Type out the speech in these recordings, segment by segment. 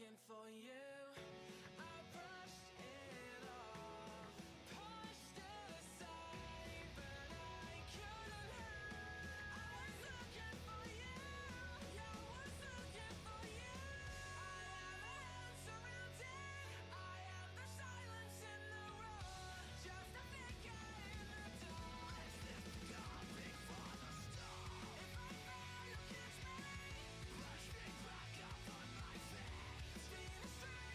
looking for you. I brushed it off, pushed it aside, but I couldn't hide. I was looking for you, yeah, I was looking for you. I am a house surrounded, I am the silence in the road, just a figure in the dark. As if God before the storm. If I fall, you catch me, push me back up on my feet. Being a stranger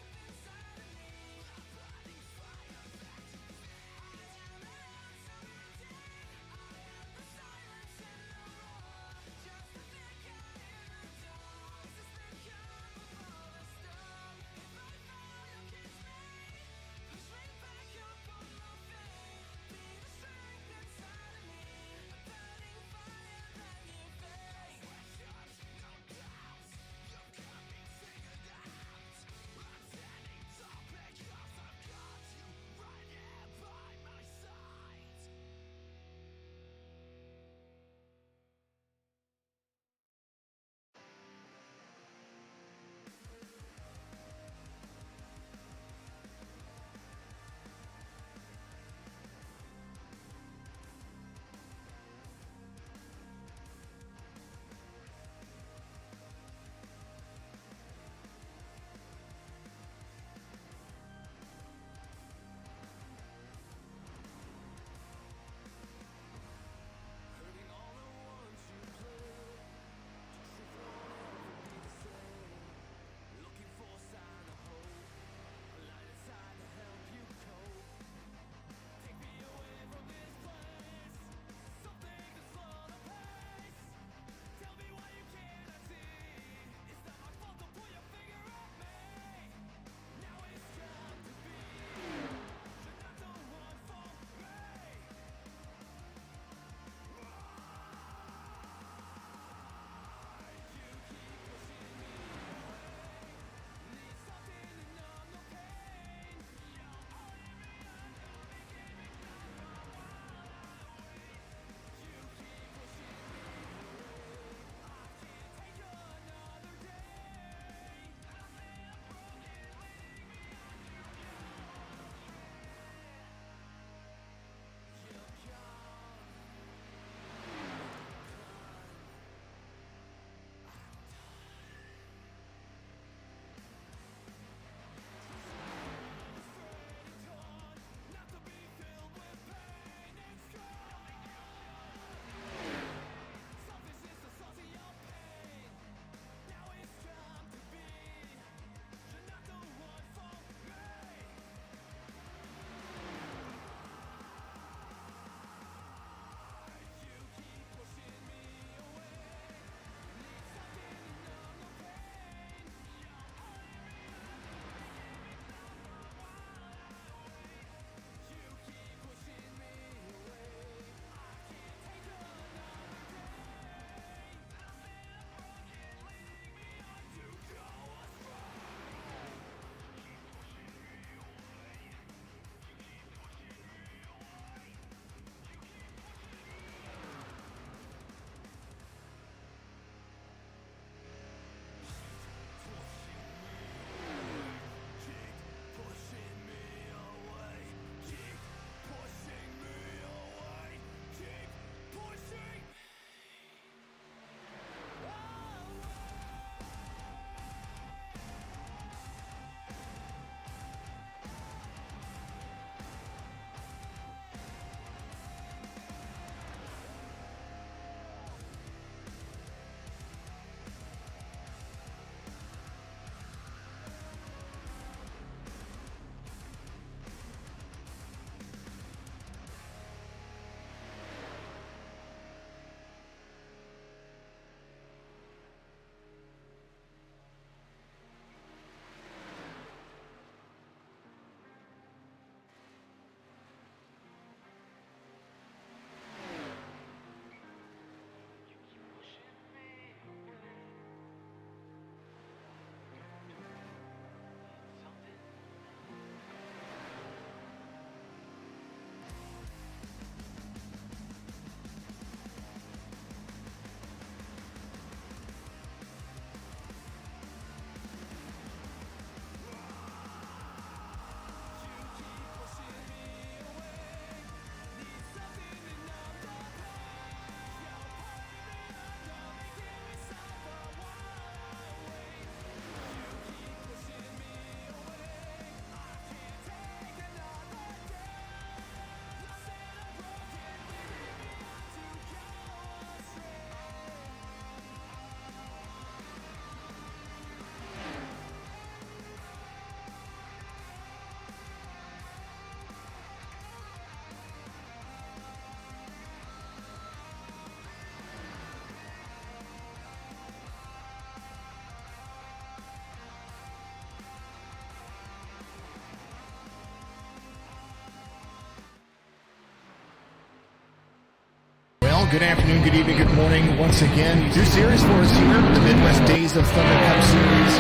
Well, good afternoon, good evening, good morning. Once again, new series for us here, the Midwest Days of Thunder Cup Series.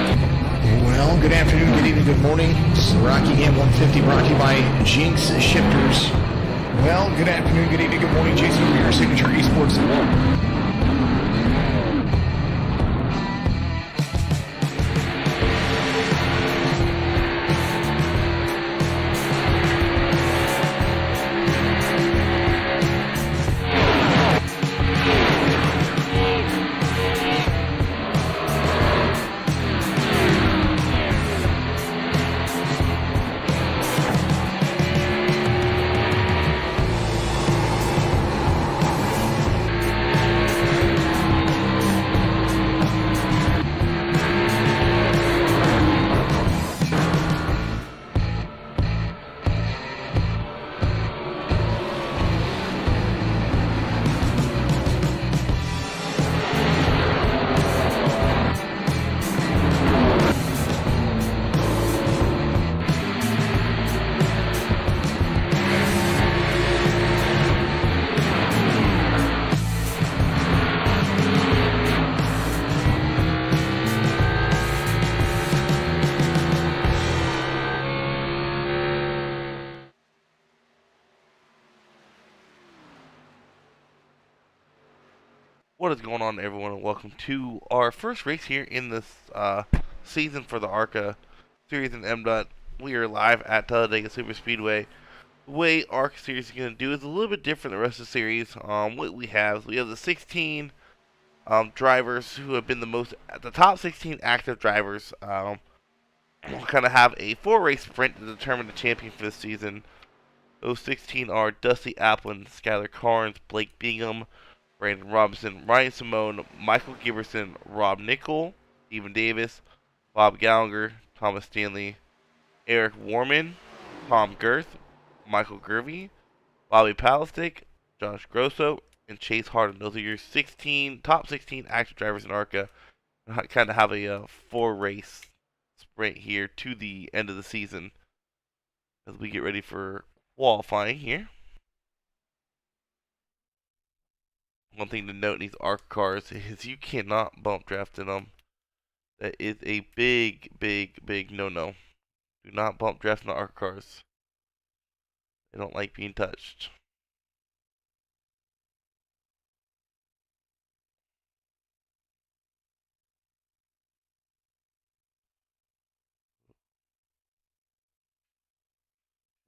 Well, good afternoon, good evening, good morning. Rocky Ham 150 brought to you by Jinx Shifters. Well, good afternoon, good evening, good morning. Jason over here, Signature Esports. What is going on, everyone, and welcome to our first race here in this season for the Arca series in Mdot. We are live at Dega Super Speedway. The way Arca series is going to do is a little bit different than the rest of the series. What we have the 16 drivers who have been the top 16 active drivers. We'll kind of have a 4-race sprint to determine the champion for this season. Those 16 are Dusty Applin, Skylar Carnes, Blake Bingham, Brandon Robinson, Ryan Simone, Michael Giberson, Rob Nickel, Stephen Davis, Bob Gallagher, Thomas Stanley, Eric Warman, Tom Girth, Michael Gervey, Bobby Palistic, Josh Grosso, and Chase Harden. Those are your top 16 active drivers in Arca. Kind of have a 4-race sprint here to the end of the season as we get ready for qualifying here. One thing to note in these Arca cars is you cannot bump draft in them. That is a big, big, big no-no. Do not bump draft in the Arca cars. They don't like being touched.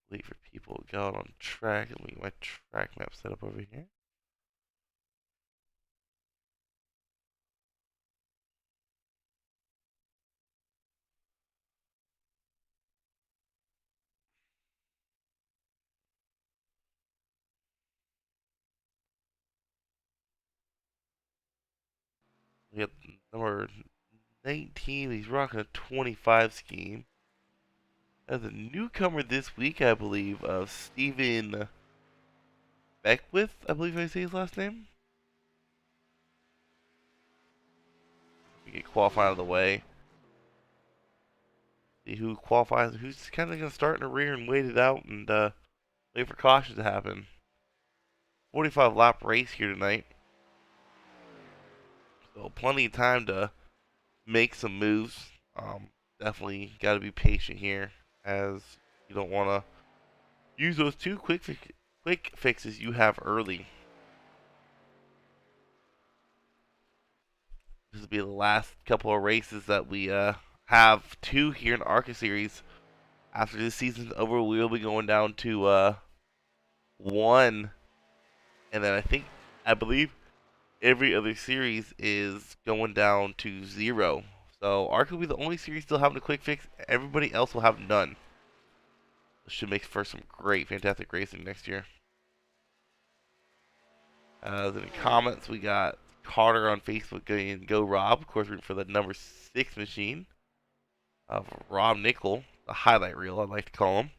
Wait for people to get out on track. Let me get my track map set up over here. We have number 19. He's rocking a 25 scheme. As a newcomer this week, I believe, of Steven Beckwith, I believe I say his last name. We get qualified out of the way. See who qualifies, who's kind of going to start in the rear and wait it out and wait for caution to happen. 45 lap race here tonight. So plenty of time to make some moves. Definitely got to be patient here, as you don't want to use those two quick fixes you have early. This will be the last couple of races that we have two here in the Arca series. After this season's over, we'll be going down to 1, and then I believe every other series is going down to 0. So Arca will be the only series still having a quick fix. Everybody else will have none. This should make for some great, fantastic racing next year. In the comments, we got Carter on Facebook going Go Rob. Of course, rooting for the number 6 machine of Rob Nickel, the highlight reel, I like to call him.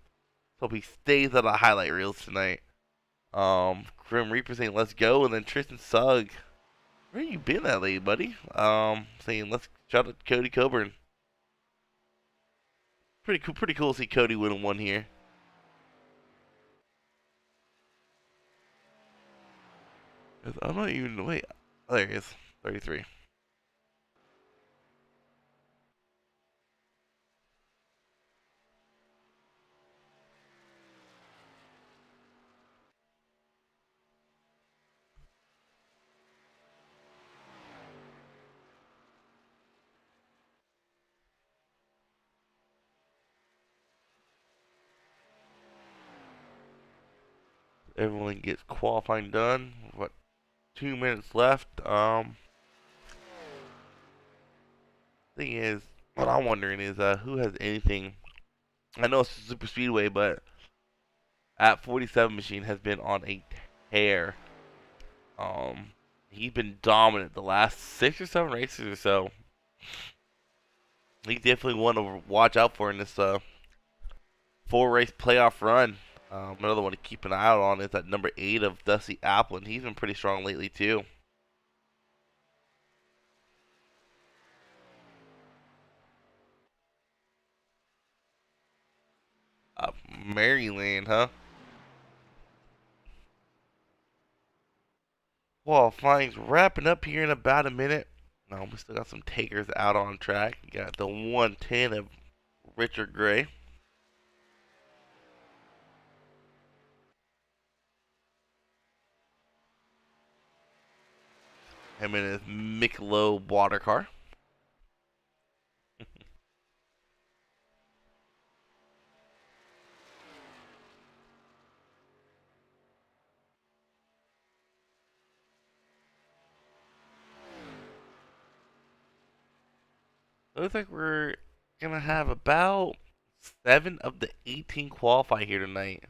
Hope he stays on the highlight reels tonight. Grim Reaper saying let's go, and then Tristan Sugg, where you been at lately, buddy? Saying let's shout out Cody Coburn. Pretty cool to see Cody winning one here. I'm not even. Wait. Oh, there he is. 33. Everyone gets qualifying done. What? 2 minutes left. Thing is, what I'm wondering is, who has anything? I know it's a super speedway, but at 47 machine has been on a tear. Um, he's been dominant the last 6 or 7 races or so. He's definitely one to watch out for in this 4 race playoff run. Another one to keep an eye out on is that number 8 of Dusty Applin. He's been pretty strong lately too. Maryland, huh? Qualifying's wrapping up here in about a minute. No, we still got some takers out on track. You got the 110 of Richard Gray. Him in his Michelob water car. Looks like we're gonna have about 7 of the 18 qualify here tonight.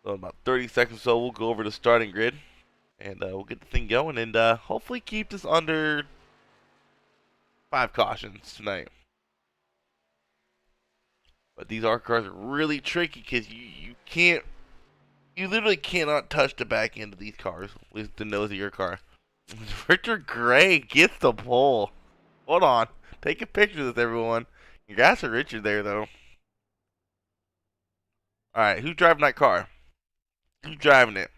So in about 30 seconds or so, we'll go over the starting grid. And we'll get the thing going and hopefully keep this under 5 cautions tonight. But these Arca cars are really tricky because you literally cannot touch the back end of these cars with the nose of your car. Richard Gray gets the pole. Hold on. Take a picture of this, everyone. Congrats to Richard there, though. Alright, who's driving that car? Who's driving it?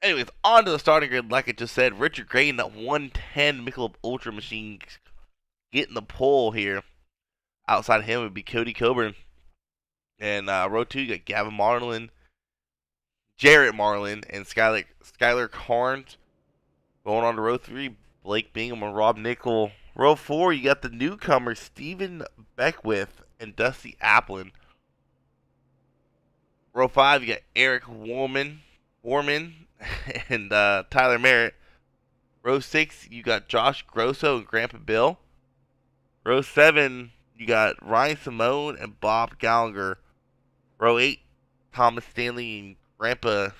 Anyways, on to the starting grid. Like I just said, Richard Gray in that 110 Michelob Ultra machine getting the pole here. Outside of him would be Cody Coburn. And row 2, you got Gavin Marlin, Jarrett Marlin, and Skylar Carnes. Going on to row 3, Blake Bingham and Rob Nickel. Row 4, you got the newcomers Stephen Beckwith and Dusty Applin. Row 5, you got Eric Warman and Tyler Merritt. Row 6, you got Josh Grosso and Grandpa Bill. Row 7, you got Ryan Simone and Bob Gallagher. Row 8, Thomas Stanley and Grandpa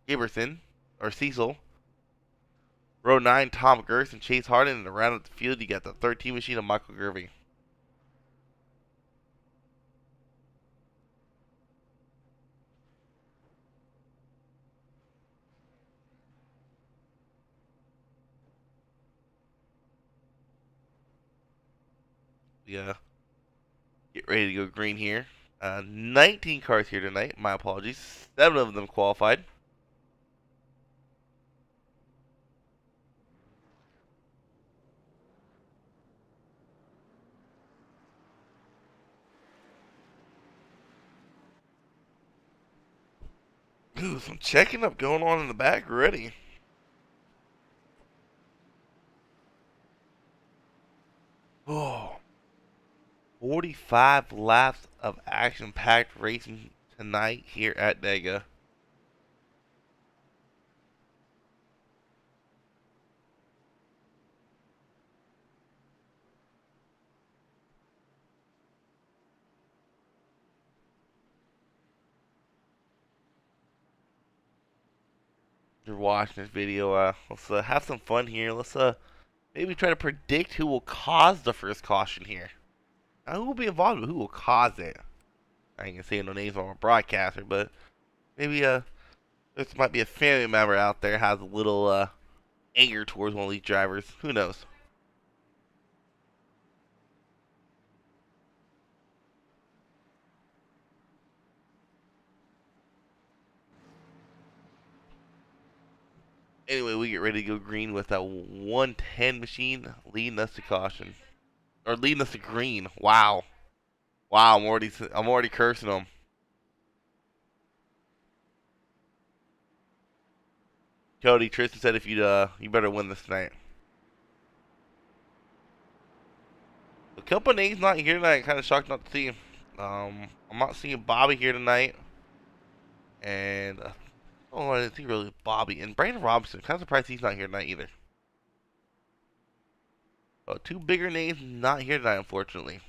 Giberson, or Cecil. Row 9, Tom Gerst and Chase Harden. And around the field, you got the 13 machine of Michael Gervey. Yeah. Get ready to go green here. 19 cars here tonight. My apologies. 7 of them qualified. Ooh, some checking up going on in the back already. Oh, 45 laps of action-packed racing tonight here at Dega. If you're watching this video, let's have some fun here. Let's maybe try to predict who will cause the first caution here. Now, who will be involved, but who will cause it? I ain't gonna say no names on a broadcaster, but maybe there might be a family member out there has a little anger towards one of these drivers. Who knows? Anyway, we get ready to go green with that 110 machine leading us to caution. Or leading us to green. Wow. Wow, I'm already cursing them. Cody, Tristan said if you better win this tonight. A couple of names not here tonight. Kind of shocked not to see him. I'm not seeing Bobby here tonight. And I didn't think really Bobby and Brandon Robinson. Kind of surprised he's not here tonight either. Two bigger names not here tonight, unfortunately.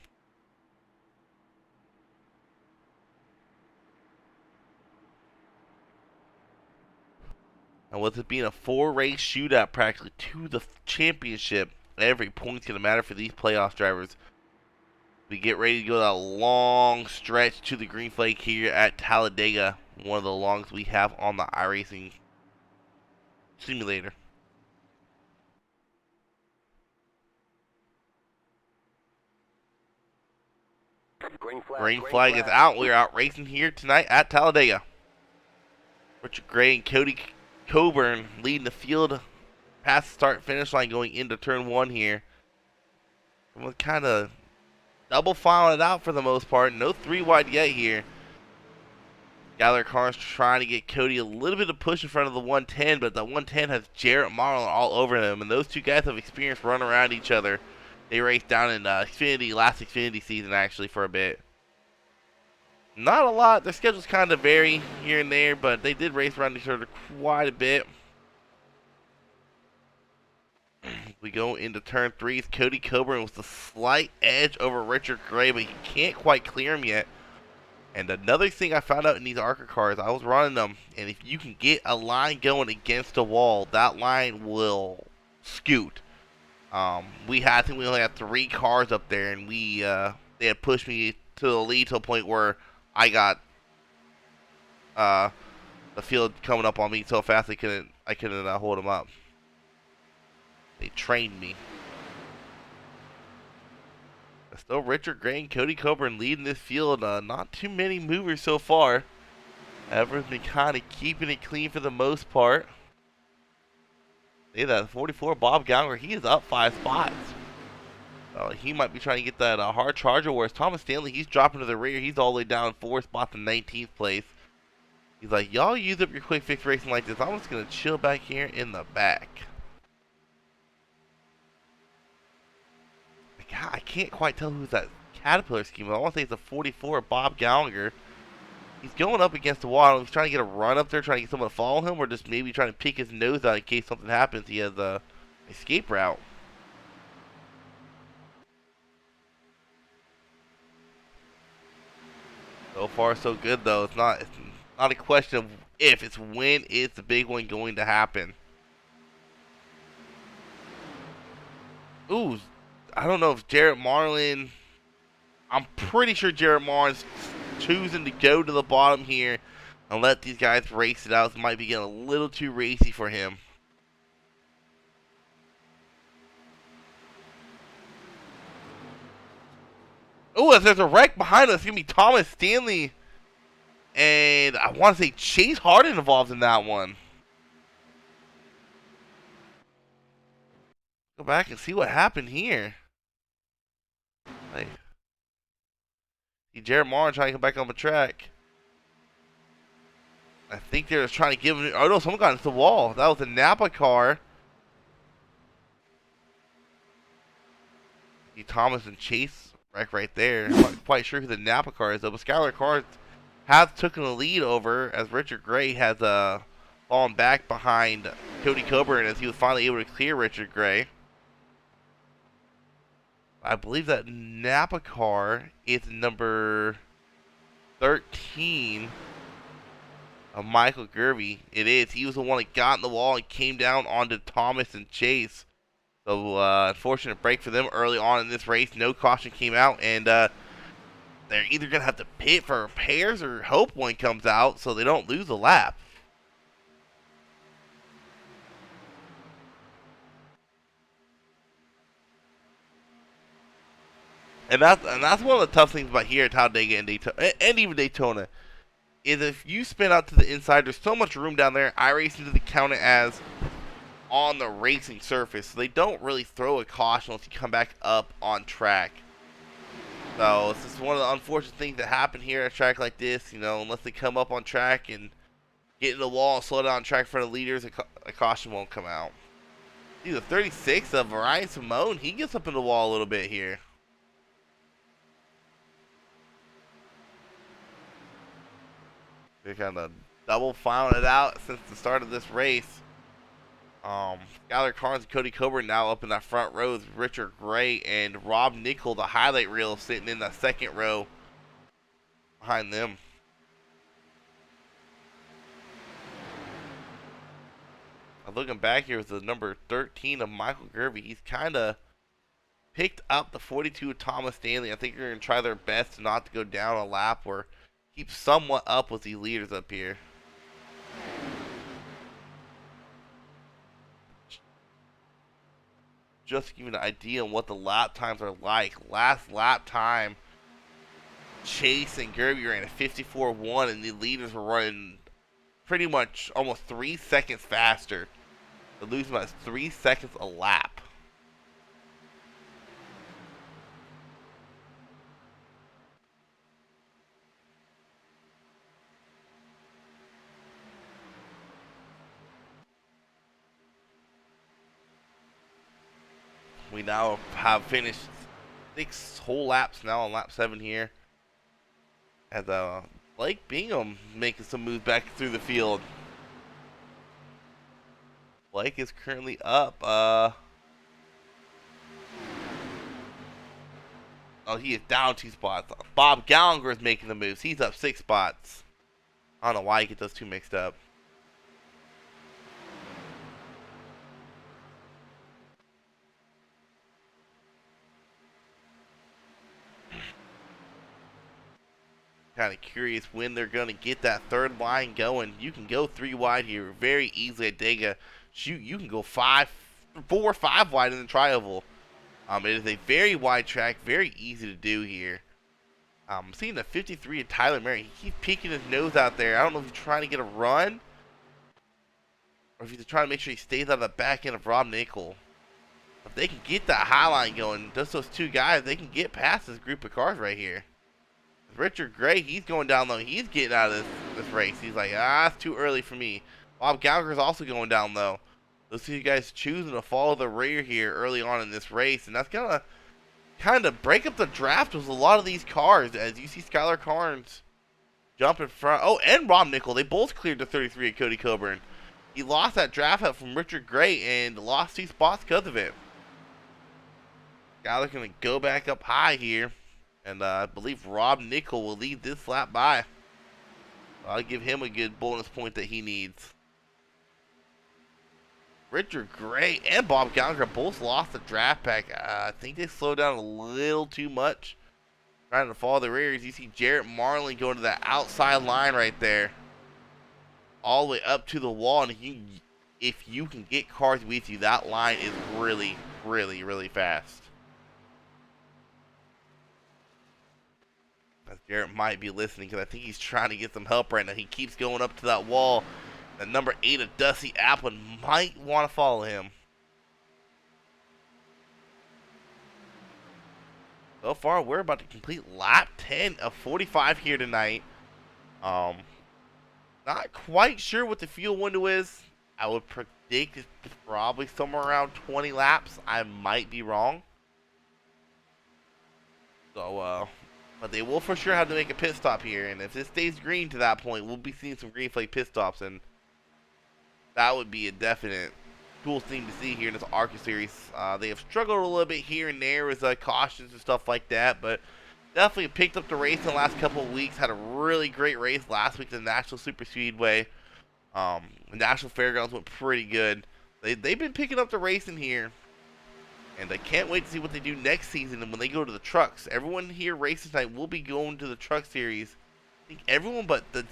And with it being a 4-race shootout practically to the championship, every point's going to matter for these playoff drivers. We get ready to go that long stretch to the green flag here at Talladega, one of the longest we have on the iRacing simulator. Green flag is out. We're out racing here tonight at Talladega. Richard Gray and Cody Coburn leading the field past the start finish line going into turn 1 here. And we're kind of double filing it out for the most part. No 3 wide yet here. Gallagher Carnes trying to get Cody a little bit of push in front of the 110, but the 110 has Jarrett Marlin all over him, and those two guys have experience running around each other. They raced down in last Xfinity season actually for a bit. Not a lot. Their schedules kind of vary here and there, but they did race around each other quite a bit. We go into turn 3. Cody Coburn with a slight edge over Richard Gray, but he can't quite clear him yet. And another thing I found out in these Arca cars, I was running them, and if you can get a line going against a wall, that line will scoot. I think we only had 3 cars up there, and they had pushed me to the lead to a point where I got the field coming up on me so fast I couldn't hold them up. They trained me. But still, Richard Gray and Cody Coburn leading this field. Not too many movers so far. Everyone's been kind of keeping it clean for the most part. See that 44 Bob Gallagher, he is up 5 spots. He might be trying to get that hard charger, whereas Thomas Stanley, he's dropping to the rear. He's all the way down 4 spots in 19th place. He's like, y'all use up your quick fix racing like this. I'm just going to chill back here in the back. God, I can't quite tell who's that Caterpillar scheme. I want to say it's a 44 Bob Gallagher. He's going up against the wall. He's trying to get a run up there, trying to get someone to follow him, or just maybe trying to peek his nose out in case something happens. He has a escape route. So far, so good, though. It's not a question of if, it's when is the big one going to happen. Ooh, I don't know if Jarrett Marlin... I'm pretty sure Jarrett Marlin's choosing to go to the bottom here and let these guys race it out. It might be getting a little too racy for him. Oh, there's a wreck behind us. It's going to be Thomas Stanley. And I want to say Chase Harden involved in that one. Go back and see what happened here. Hey. See Jarrett Marlin trying to come back on the track. I think they're just trying to give him... Oh no, someone got into the wall. That was a Napa car. See Thomas and Chase wreck right there. I'm not quite sure who the Napa car is though, but Skylar Carr has taken the lead over as Richard Gray has fallen back behind Cody Coburn as he was finally able to clear Richard Gray. I believe that Napa car is number 13 of Michael Gervey. It is. He was the one that got in the wall and came down onto Thomas and Chase. So, unfortunate break for them early on in this race. No caution came out, and they're either going to have to pit for repairs or hope one comes out so they don't lose a lap. And that's one of the tough things about here at Talladega and Daytona, and even Daytona, is if you spin out to the inside, there's so much room down there. iRacing doesn't count it as on the racing surface. So they don't really throw a caution unless you come back up on track. So this is one of the unfortunate things that happen here at a track like this. You know, unless they come up on track and get in the wall and slow down track in front of leaders, a caution won't come out. See, the 36 of Ryan Simone, he gets up in the wall a little bit here. They're kind of double filing it out since the start of this race. Skylar Carnes and Cody Coburn now up in that front row with Richard Gray and Rob Nickel, the highlight reel, sitting in the second row behind them. Looking back here with the number 13 of Michael Gervey, he's kind of picked up the 42 of Thomas Stanley. I think they're going to try their best not to go down a lap or keep somewhat up with these leaders up here. Just to give you an idea on what the lap times are like. Last lap time, Chase and Gervey ran a 54.1, and the leaders were running pretty much almost 3 seconds faster. They're losing about 3 seconds a lap. We now have finished 6 whole laps now on lap 7 here. As Blake Bingham making some moves back through the field. Blake is currently up. Oh, he is down 2 spots. Bob Gallagher is making the moves. He's up 6 spots. I don't know why you get those two mixed up. Kind of curious when they're going to get that third line going. You can go 3 wide here very easily at Dega. Shoot, you can go 4 or 5 wide in the tri-oval. It is a very wide track, very easy to do here. I'm seeing the 53 of Tyler Murray. He keeps peeking his nose out there. I don't know if he's trying to get a run or if he's trying to make sure he stays out of the back end of Rob Nickel. If they can get that high line going, just those 2 guys, they can get past this group of cars right here. Richard Gray, he's going down low. He's getting out of this race. He's like, it's too early for me. Bob Gallagher's also going down low. Those 2 guys choosing to follow the rear here early on in this race, and that's gonna kind of break up the draft with a lot of these cars. As you see, Skylar Carnes jump in front. Oh, and Rob Nickel, they both cleared the 33 of Cody Coburn. He lost that draft up from Richard Gray and lost 2 spots because of it. Skylar's gonna go back up high here. And I believe Rob Nickel will lead this lap by. I'll give him a good bonus point that he needs. Richard Gray and Bob Gallagher both lost the draft pack. I think they slowed down a little too much, trying to follow the rears. You see Jarrett Marlin going to that outside line right there, all the way up to the wall. And if you can get cars with you, that line is really, really, really fast. Jarrett might be listening because I think he's trying to get some help right now. He keeps going up to that wall. The number 8 of Dusty Applin might want to follow him. So far, we're about to complete lap 10 of 45 here tonight. Not quite sure what the fuel window is. I would predict it's probably somewhere around 20 laps. I might be wrong. So, but they will for sure have to make a pit stop here, and if this stays green to that point, we'll be seeing some green flag pit stops, and that would be a definite cool thing to see here in this Arca series. They have struggled a little bit here and there with cautions and stuff like that, but definitely picked up the race in the last couple of weeks. Had a really great race last week at the National Super Speedway. The National Fairgrounds went pretty good. They've been picking up the racing here. And I can't wait to see what they do next season and when they go to the trucks. Everyone here racing tonight will be going to the truck series. I think everyone but the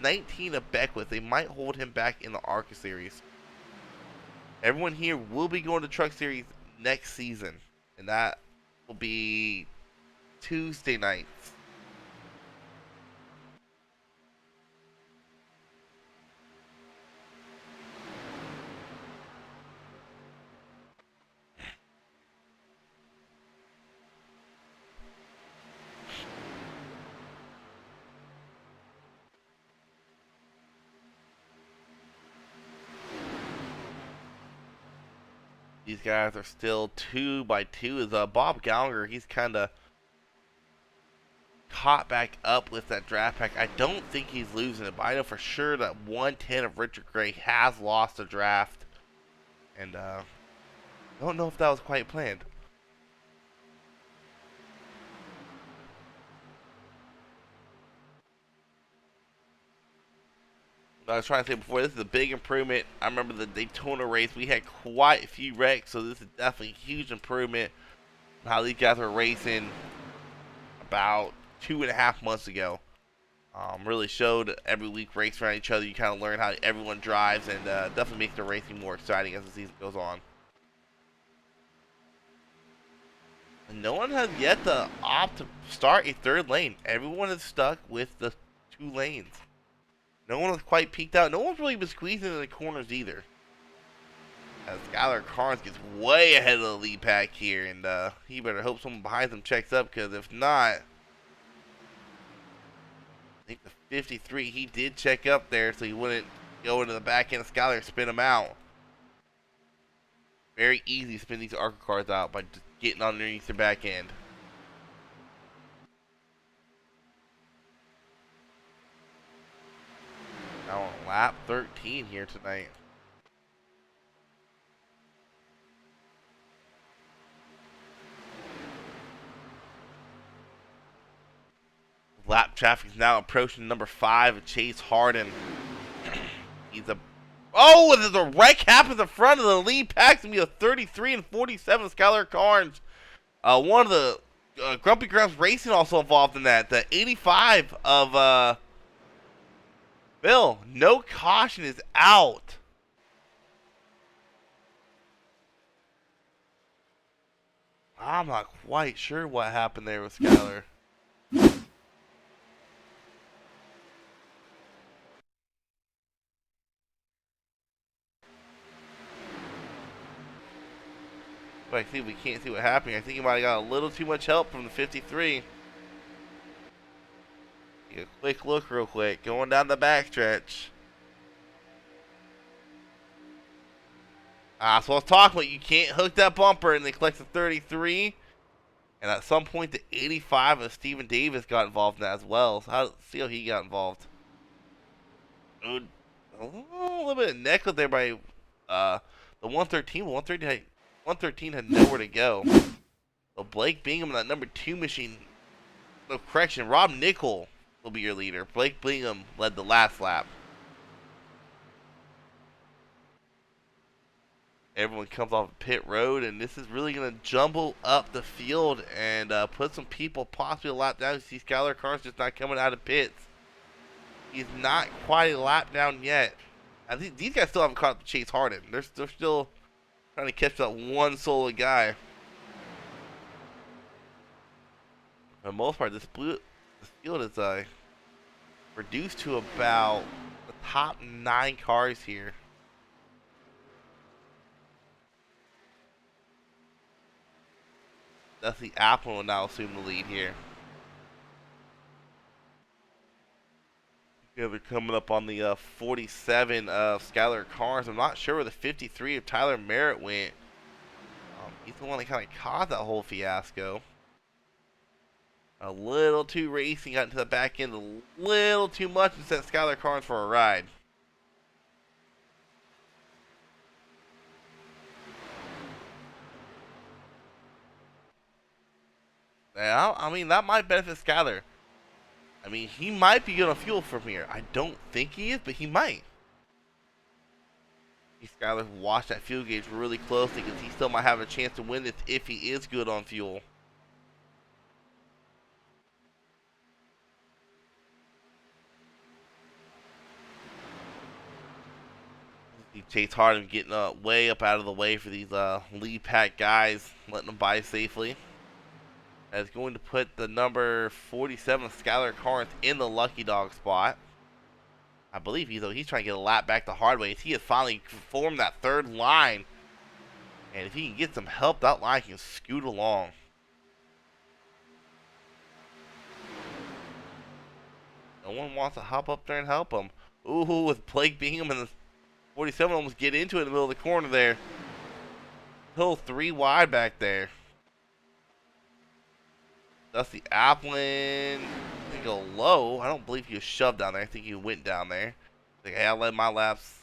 19 of Beckwith. They might hold him back in the Arca series. Everyone here will be going to truck series next season. And that will be Tuesday nights. These guys are still 2 by 2. Is Bob Gallagher, he's kind of caught back up with that draft pack. I don't think he's losing it, but I know for sure that 110 of Richard Gray has lost the draft. And I don't know if that was quite planned. I was trying to say before, this is a big improvement. I remember the Daytona race, we had quite a few wrecks, so this is definitely a huge improvement on how these guys were racing about 2.5 months ago. Really showed every week racing around each other. You kind of learn how everyone drives, and definitely makes the racing more exciting as the season goes on. And no one has yet to opt to start a third lane. Everyone is stuck with the 2 lanes. No one has quite peeked out. No one's really been squeezing in the corners either. As Skylar Carnes gets way ahead of the lead pack here, and he better hope someone behind him checks up, because if not, I think the 53, he did check up there, so he wouldn't go into the back end of Skylar and spin him out. Very easy to spin these Arca cars out by just getting underneath the back end. Now on lap 13 here tonight. Lap traffic is now approaching number 5, Chase Harden. He's a... Oh, there's a wreck happened in the front of the lead pack. It's going to be a 33 and 47 Skylar Carnes. One of the Grumpy Grumps Racing also involved in that. The 85 of Bill. No caution is out. I'm not quite sure what happened there with Skylar. But I think we can't see what happened. I think he might have got a little too much help from the 53. Take a quick look real quick. Going down the backstretch. So I was talking about, you can't hook that bumper and they collect the 33. And at some point the 85 of Stephen Davis got involved in that as well. So see how he got involved. A little bit of necklace there by the 113. 113 had nowhere to go. So Blake Bingham in that number 2 machine. No, correction. Rob Nickel will be your leader. Blake Bingham led the last lap. Everyone comes off pit road, and this is really going to jumble up the field and put some people possibly a lap down. You see Skylar Carnes just not coming out of pits. He's not quite a lap down yet. I think these guys still haven't caught up to Chase Harden. They're still trying to catch that one solo guy. For the most part, this field is reduced to about the top 9 cars here. That's the Apple will now assume the lead here. Yeah, they're coming up on the 47 of Skylar Carnes. I'm not sure where the 53 of Tyler Merritt went. He's the one that kind of caused that whole fiasco. A little too racing, got into the back end a little too much and sent Skylar Carnes for a ride. Now, I mean, that might benefit Skylar. I mean, he might be good on fuel from here. I don't think he is, but he might. Skylar watch that fuel gauge really closely because he still might have a chance to win this if he is good on fuel. Chase Harden getting way up out of the way for these lead pack guys, letting them by safely. That's going to put the number 47 Skylar Carnes in the lucky dog spot. I believe he's trying to get a lap back the hard way. He has finally formed that third line. And if he can get some help, that line can scoot along. No one wants to hop up there and help him. Ooh, with Blake Bingham and the 47 almost get into it in the middle of the corner there. Hill 3 wide back there. Dusty Applin. They go low. I don't believe he was shoved down there. I think he went down there. Like, hey, I led my laps.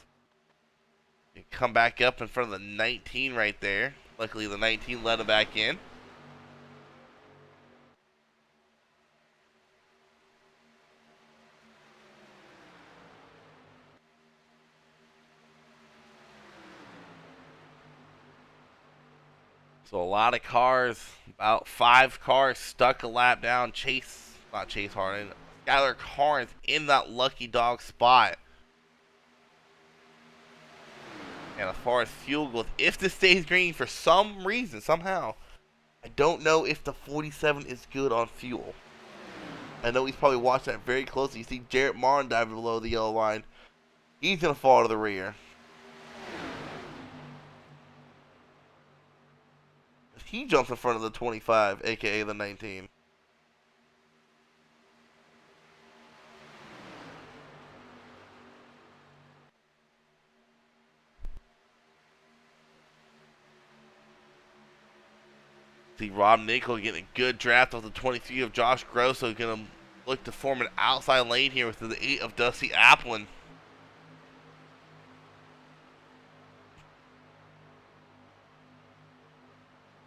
Come back up in front of the 19 right there. Luckily, the 19 let him back in. So a lot of cars, about 5 cars stuck a lap down. Not Chase Harden, Skylar Carnes in that lucky dog spot. And as far as fuel goes, if this stays green for some reason, somehow, I don't know if the 47 is good on fuel. I know he's probably watching that very closely. You see Jarrett Martin diving below the yellow line. He's going to fall to the rear. He jumps in front of the 25, aka the 19. See Rob Nickel getting a good draft off the 23 of Josh Grosso. Going to look to form an outside lane here with the 8 of Dusty Applin.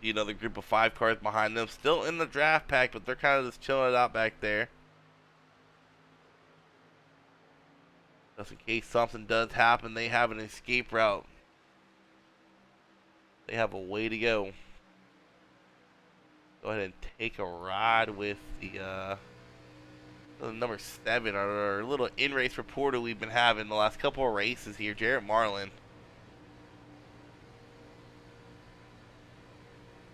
See another group of 5 cars behind them. Still in the draft pack, but they're kind of just chilling it out back there. Just in case something does happen, they have an escape route. They have a way to go. Go ahead and take a ride with the number 7, our little in-race reporter we've been having the last couple of races here, Jarrett Marlin.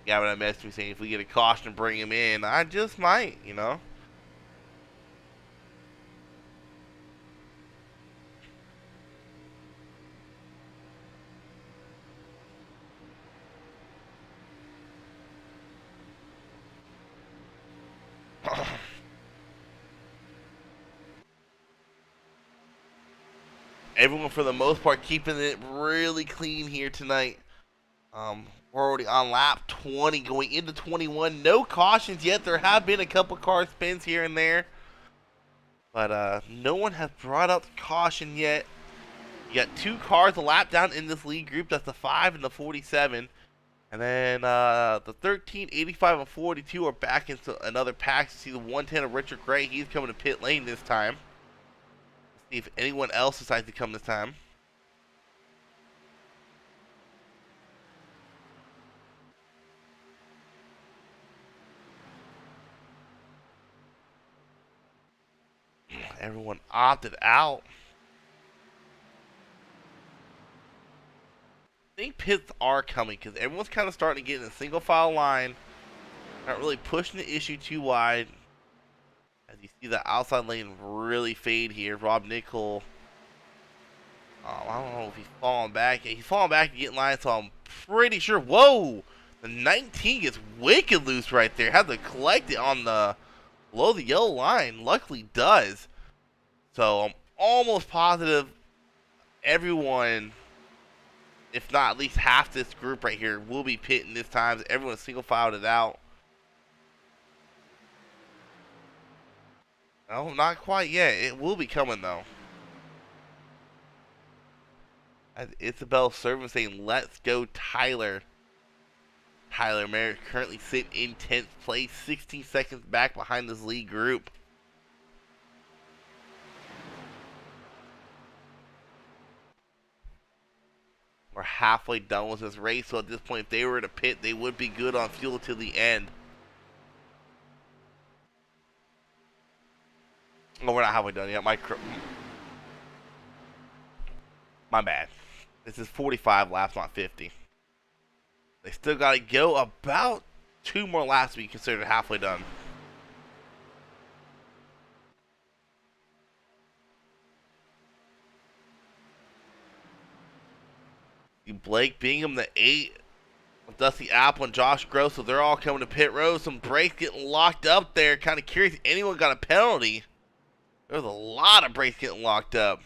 Gavin, I messaged me saying if we get a caution, bring him in. I just might, you know. Everyone, for the most part, keeping it really clean here tonight. We're already on lap 20, going into 21. No cautions yet. There have been a couple car spins here and there, but no one has brought out the caution yet. You got 2 cars a lap down in this lead group. That's the 5 and the 47. And then the 13, 85, and 42 are back into another pack. You see the 110 of Richard Gray. He's coming to pit lane this time. Let's see if anyone else decides to come this time. Everyone opted out. I think pits are coming because everyone's kind of starting to get in a single file line. Not really pushing the issue too wide. As you see the outside lane really fade here. Rob Nickel. I don't know if he's falling back. He's falling back to get in line, so I'm pretty sure. Whoa! The 19 gets wicked loose right there. Had to collect it on the below the yellow line. Luckily does. So I'm almost positive everyone, if not at least half this group right here, will be pitting this time. Everyone single filed it out. No, not quite yet. It will be coming though. As Isabel serving saying, "Let's go, Tyler." Tyler Merritt currently sitting in 10th place, 16 seconds back behind this lead group. We're halfway done with this race, so at this point, if they were to pit, they would be good on fuel to the end. Oh, we're not halfway done yet. My bad. This is 45 laps, not 50. They still got to go about 2 more laps to be considered halfway done. Blake Bingham, the 8, with Dusty Apple and Josh Gross, so they're all coming to pit road. Some brakes getting locked up there. Kind of curious if anyone got a penalty. There's a lot of brakes getting locked up.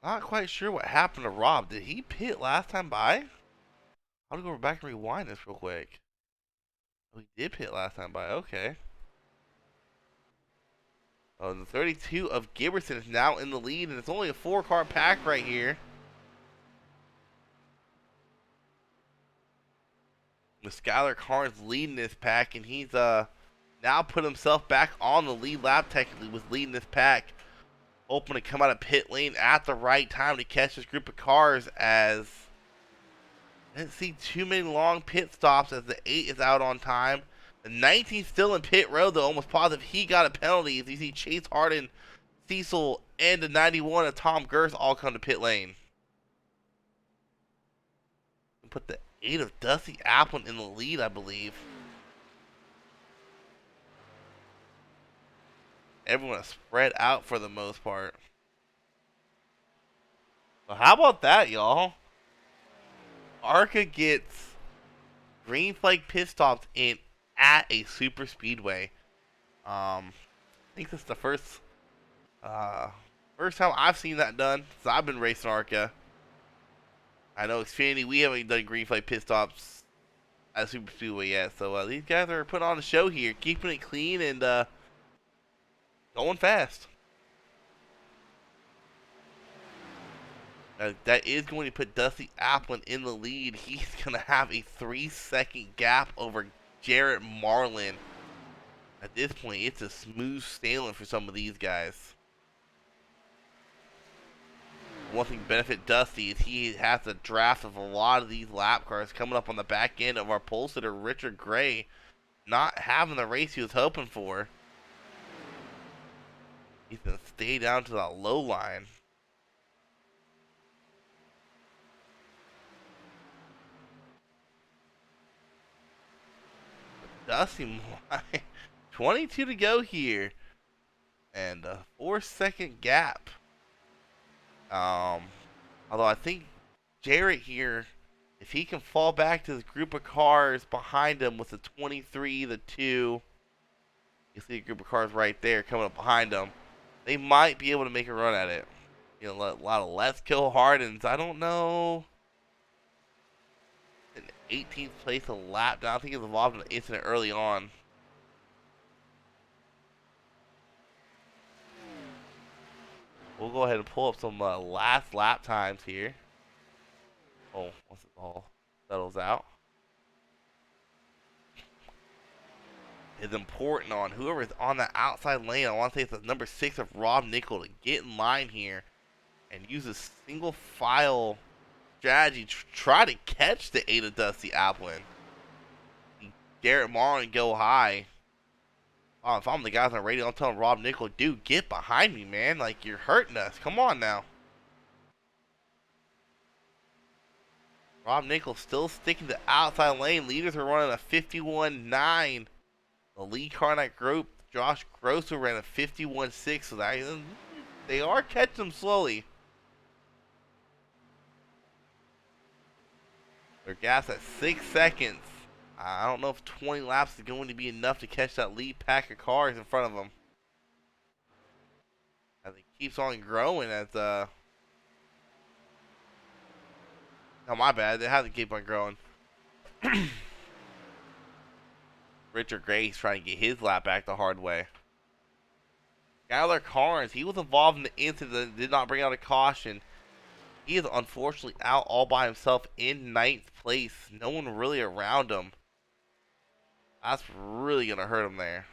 Not quite sure what happened to Rob. Did he pit last time by? I'll go back and rewind this real quick. Oh, he did pit last time by. Okay. Oh, the 32 of Giberson is now in the lead, and it's only a 4-car pack right here. The Skylar Carnes leading this pack, and he's now put himself back on the lead lap. Technically, was leading this pack, hoping to come out of pit lane at the right time to catch this group of cars. As I didn't see too many long pit stops, as the 8 is out on time. The 19 still in pit road, though, almost positive he got a penalty. As you see Chase Harden, Cecil, and the 91 of Tom Girth all come to pit lane. Put the 8 of Dusty Applin in the lead, I believe. Everyone is spread out for the most part. So how about that, y'all? Arca gets green flag pit stops in at a super speedway. I think this is the first time I've seen that done since I've been racing Arca. I know Xfinity, we haven't done green flag pit stops at super speedway yet. So these guys are putting on a show here, keeping it clean and going fast. That is going to put Dusty Applin in the lead. He's going to have a 3-second gap over Jarrett Marlin. At this point, it's a smooth sailing for some of these guys. One thing benefit Dusty is he has a draft of a lot of these lap cars coming up on the back end of our pole sitter, Richard Gray, not having the race he was hoping for. He's going to stay down to the low line. Dusty, 22 to go here. And a 4-second gap. Although I think Jarrett here, if he can fall back to this group of cars behind him with the 23, the 2, you see a group of cars right there coming up behind him, they might be able to make a run at it. You know, a lot of Let's Go Hardens. I don't know. An 18th place, a lap down. I think it's involved in an incident early on. We'll go ahead and pull up some last lap times here. Oh, once it all settles out. It's important on whoever's on the outside lane. I want to say it's the number 6 of Rob Nickel to get in line here and use a single file strategy to try to catch the 8 of Dusty Applin. Garrett Marlin go high. Oh, if I'm the guys on the radio, I'm telling Rob Nickel, dude, get behind me, man. Like, you're hurting us. Come on now. Rob Nickel still sticking to the outside lane. Leaders are running a 51.9. The lead car in that group, Josh Grosser, ran a 51.6. So they are catching them slowly. They're gassed at 6 seconds. I don't know if 20 laps is going to be enough to catch that lead pack of cars in front of them. As it keeps on growing as oh, my bad. They have to keep on growing. Richard Gray's trying to get his lap back the hard way. Skylar Carnes, he was involved in the incident that did not bring out a caution. He is unfortunately out all by himself in 9th place. No one really around him. That's really going to hurt him there.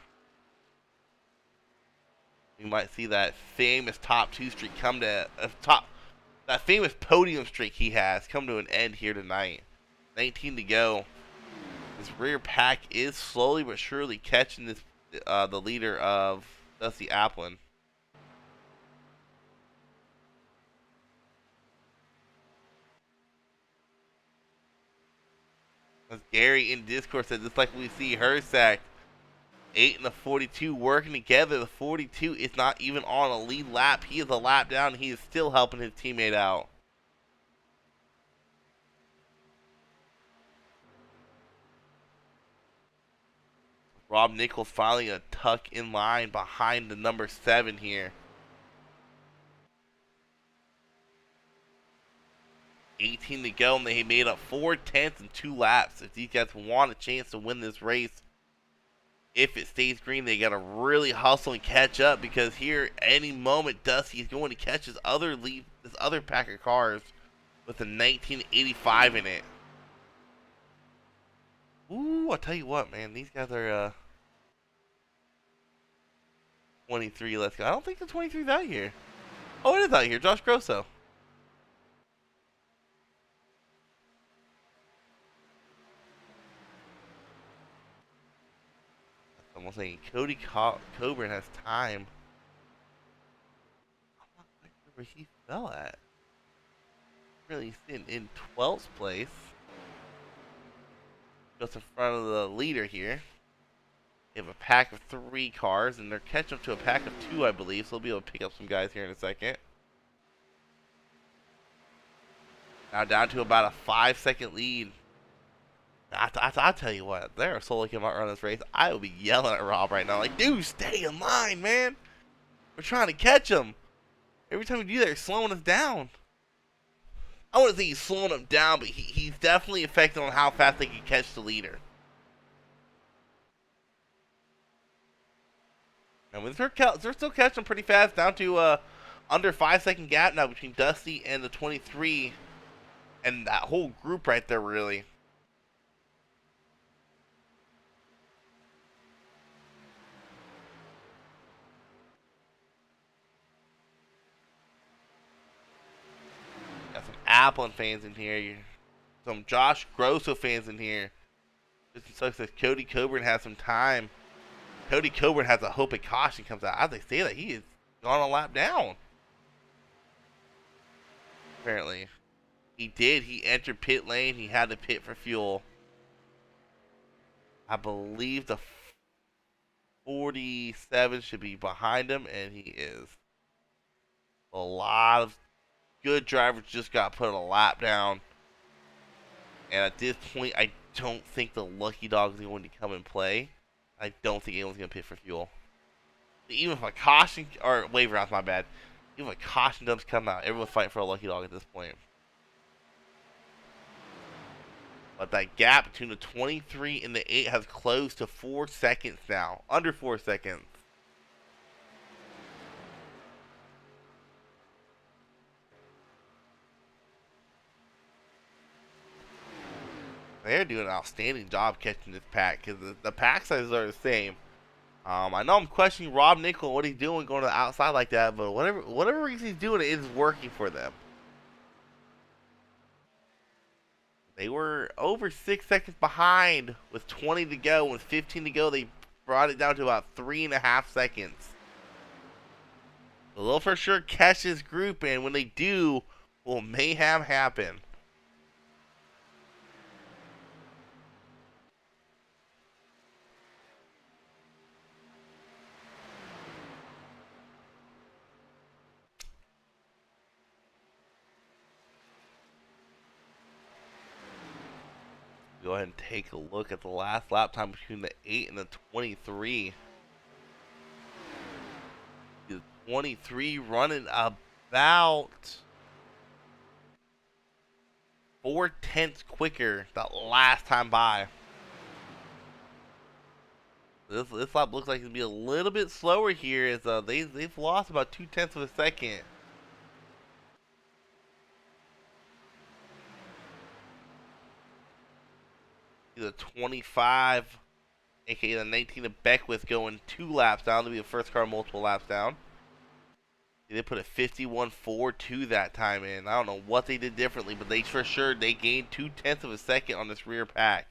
You might see that famous top 2 streak come to that famous podium streak he has come to an end here tonight. 19 to go. His rear pack is slowly but surely catching this the leader of Dusty Applin. As Gary in Discord said, just like we see Hersack, 8 and the 42 working together. The 42 is not even on a lead lap. He is a lap down. He is still helping his teammate out. Rob Nichols finally a tuck in line behind the number 7 here. 18 to go, and they made up 4/10 in 2 laps. If these guys want a chance to win this race, if it stays green, they got to really hustle and catch up, because here, any moment, Dusty is going to catch this other pack of cars with a 1985 in it. Ooh, I'll tell you what, man, these guys are 23. Let's go. I don't think the 23's out here. Oh, it is out here. Josh Grosso. That's almost saying Cody Coburn has time. I'm not quite sure where he fell at. Really sitting in 12th place. Just in front of the leader here. They have a pack of 3 cars, and they're catching up to a pack of 2, I believe, so they'll be able to pick up some guys here in a second. Now down to about a 5-second lead. I'll tell you what, there are so lucky I might run this race. I would be yelling at Rob right now, like, dude, stay in line, man. We're trying to catch him. Every time we do that, you're slowing us down. I wouldn't say he's slowing him down, but he's definitely affected on how fast they can catch the leader. And they're still catching pretty fast, down to under 5-second gap now between Dusty and the 23, and that whole group right there, really. Got some Applin fans in here, some Josh Grosso fans in here. This sucks that Cody Coburn has some time. Cody Coburn has a hope a caution comes out. As they say that, he is gone a lap down. Apparently. He did. He entered pit lane. He had to pit for fuel. I believe the 47 should be behind him, and he is. A lot of good drivers just got put on a lap down. And at this point, I don't think the lucky dog is going to come and play. I don't think anyone's going to pit for fuel. Even if a caution, or waiver out, my bad. Even if a caution dumps come out, everyone's fighting for a lucky dog at this point. But that gap between the 23 and the 8 has closed to 4 seconds now. Under 4 seconds. They're doing an outstanding job catching this pack, because the pack sizes are the same. I know I'm questioning Rob Nickel and what he's doing going to the outside like that, but whatever reason he's doing, it is working for them. They were over 6 seconds behind with 20 to go. With 15 to go, they brought it down to about 3.5 seconds. So they'll for sure catch this group, and when they do, will mayhem happen. Go ahead and take a look at the last lap time between the 8 and the 23. The 23 running about 4/10 quicker that last time by. This lap looks like it'll be a little bit slower here, as they've lost about 0.2 of a second. The 25, aka the 19 of Beckwith, going 2 laps down to be the first car multiple laps down. They put a 51.42 that time in. I don't know what they did differently, but they for sure they gained 0.2 of a second on this rear pack.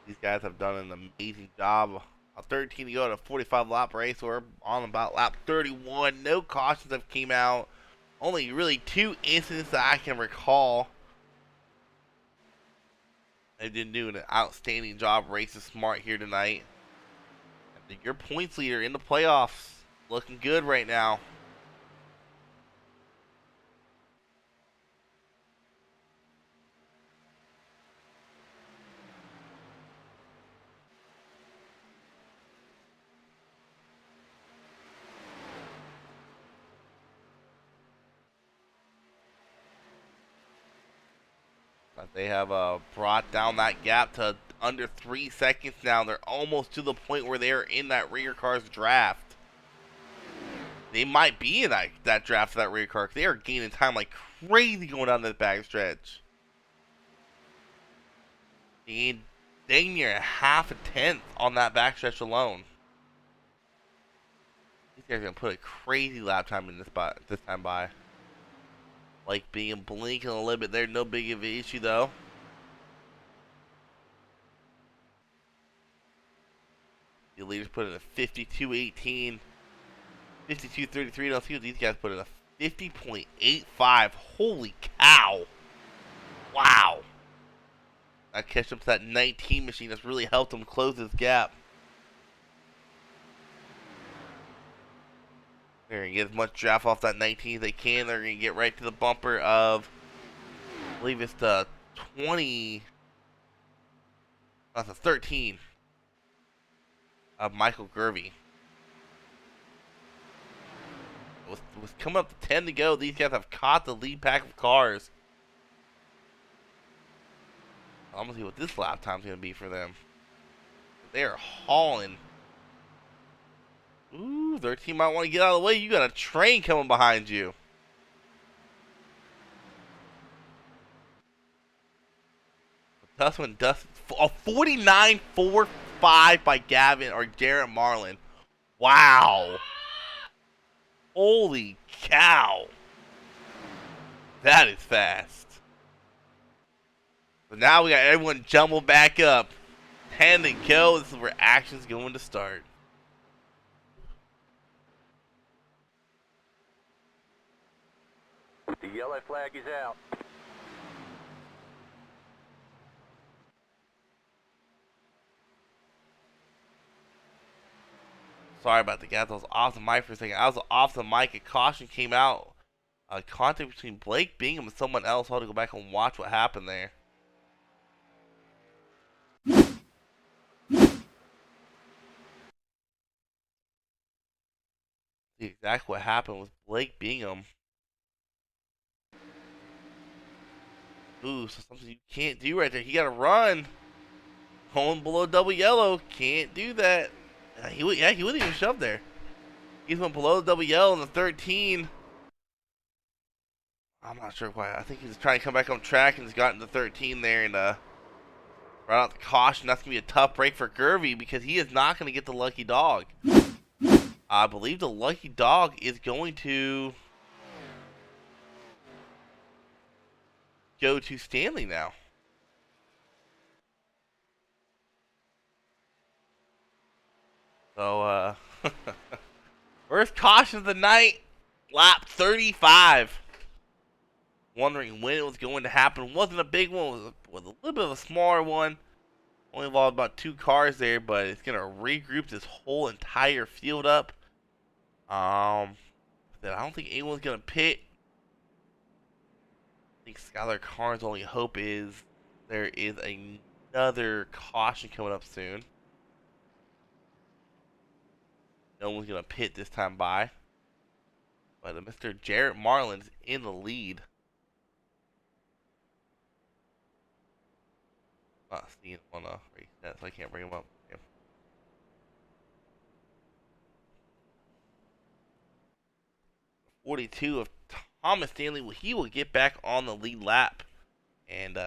These guys have done an amazing job. A 13 to go at a 45 lap race. We're on about lap 31. No cautions have came out. Only really 2 incidents that I can recall. They've been doing an outstanding job racing smart here tonight. And your points leader in the playoffs. Looking good right now. But they have brought down that gap to under 3 seconds now. They're almost to the point where they are in that rear car's draft. They might be in that draft for that rear car. They are gaining time like crazy going down this back stretch. They gained dang near a half a tenth on that back stretch alone. These guys are gonna put a crazy lap time in this time by. Like being blinking a little bit there, no big of an issue though. The leaders put in a 52.18, 52.33. Let's see what these guys put in a 50.85. Holy cow! Wow. I catch up to that 19 machine that's really helped them close this gap. They're going to get as much draft off that 19 as they can. They're going to get right to the bumper of, I believe it's the 20, that's a 13 of Michael Gervey. With coming up to 10 to go, these guys have caught the lead pack of cars. I'm going to see what this lap time's going to be for them. They are hauling. Ooh, their team might want to get out of the way. You got a train coming behind you. Dustin, a 49.45 by Gavin or Jarrett Marlin. Wow. Holy cow. That is fast. But now we got everyone jumbled back up. 10 to go. This is where action's going to start. The yellow flag is out. Sorry about the guys. I was off the mic for a second. I was off the mic. A caution came out. Contact between Blake Bingham and someone else. I'll have to go back and watch what happened there. See exactly what happened with Blake Bingham. Ooh, so something you can't do right there. He got to run. Going below double yellow. Can't do that. He wouldn't even shove there. He's went below the double yellow in the 13. I'm not sure why. I think he's trying to come back on track and he's gotten the 13 there and right out the caution. That's going to be a tough break for Gervey because he is not going to get the lucky dog. I believe the lucky dog is going to go to Stanley now. So, first caution of the night, lap 35. Wondering when it was going to happen. Wasn't a big one, it was a little bit of a smaller one. Only involved about 2 cars there, but it's going to regroup this whole entire field up. I don't think anyone's going to pit. I think Skylar Carnes' only hope is there is another caution coming up soon. No one's going to pit this time by. But Mr. Jarrett Marlin's in the lead. Not seeing him on the reset, so I can't bring him up. Yeah. 42 of Thomas Stanley. He will get back on the lead lap. And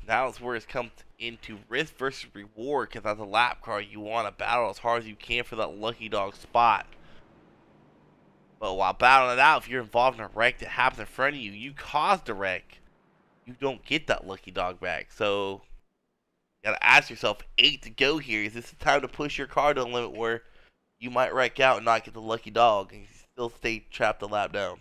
now is where it's come into risk versus reward, because as a lap car, you want to battle as hard as you can for that lucky dog spot. But while battling it out, if you're involved in a wreck that happens in front of you, you caused the wreck, you don't get that lucky dog back. So you gotta ask yourself, 8 to go here. Is this the time to push your car to the limit where you might wreck out and not get the lucky dog and still stay trapped a lap down?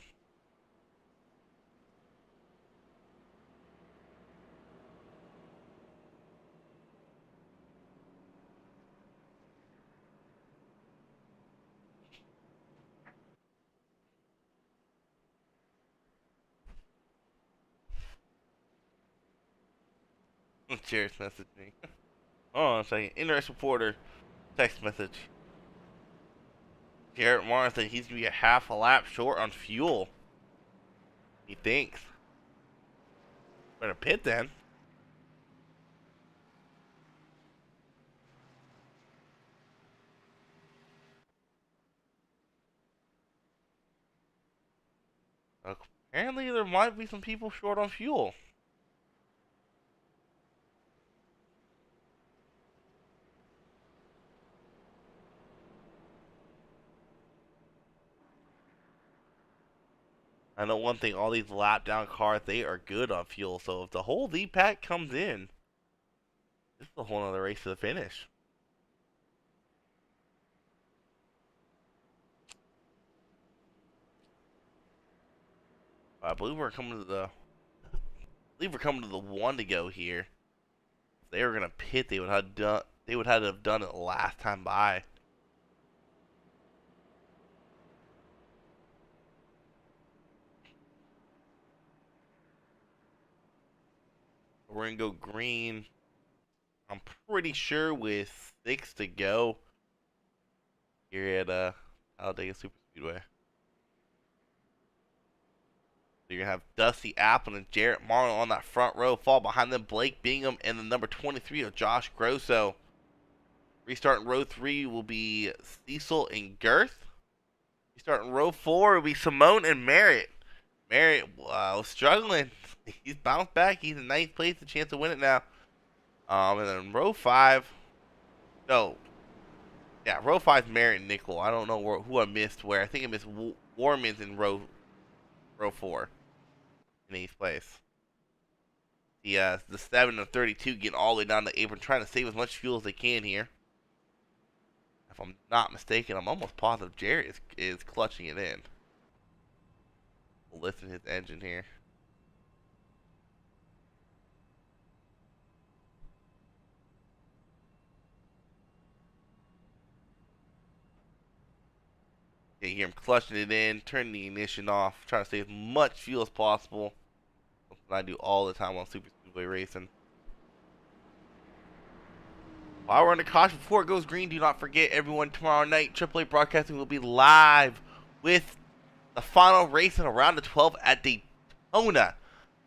Cheers, message me. Hold on a second. Interest reporter. Text message. Jarrett Martin said he's going to be a half a lap short on fuel. He thinks. Better pit then. Apparently there might be some people short on fuel. I know one thing, all these lap down cars, they are good on fuel. So if the whole lead pack comes in, this is a whole other race to the finish. I believe we're coming to the one to go here. If they were gonna pit, they would have to have done it last time by. We're gonna go green. I'm pretty sure with 6 to go here at Dega Super Speedway. So you're gonna have Dusty Apple and Jarrett Marlin on that front row. Fall behind them, Blake Bingham and the number 23 of Josh Grosso. Restarting row 3 will be Cecil and Girth. Restarting row 4 will be Simone and Merritt. Merritt was struggling. He's bounced back. He's in 9th place, a chance to win it now. And then row 5. No. Yeah, row 5 is Merritt and Nickel. I don't know who I missed where. I think I missed Warman's in row 4 in 8th place. The 7 and 32 getting all the way down the apron, trying to save as much fuel as they can here. If I'm not mistaken, I'm almost positive Jarrett is clutching it in. Lifting his engine here. You hear him clutching it in, turning the ignition off, trying to save as much fuel as possible. Something I do all the time on Super Speedway racing. While we're under caution, before it goes green, do not forget, everyone, tomorrow night, AAA Broadcasting will be live with the final race in a round of 12 at Daytona.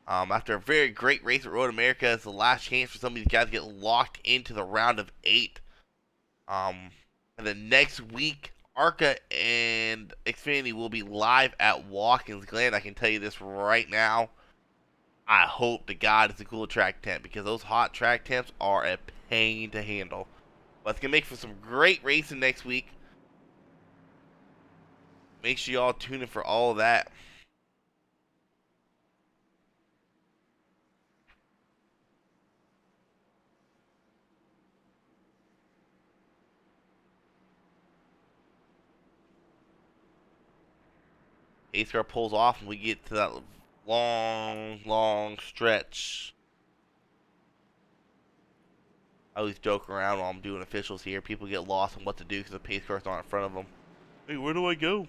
After a very great race at Road America, it's the last chance for some of these guys to get locked into the round of 8. And then next week, Arca and Xfinity will be live at Watkins Glen. I can tell you this right now. I hope to God it's a cool track temp, because those hot track temps are a pain to handle. But it's going to make for some great racing next week. Make sure y'all tune in for all of that. Pace car pulls off and we get to that long stretch. I always joke around while I'm doing officials here. People get lost on what to do because the pace car's not in front of them. Hey, where do I go?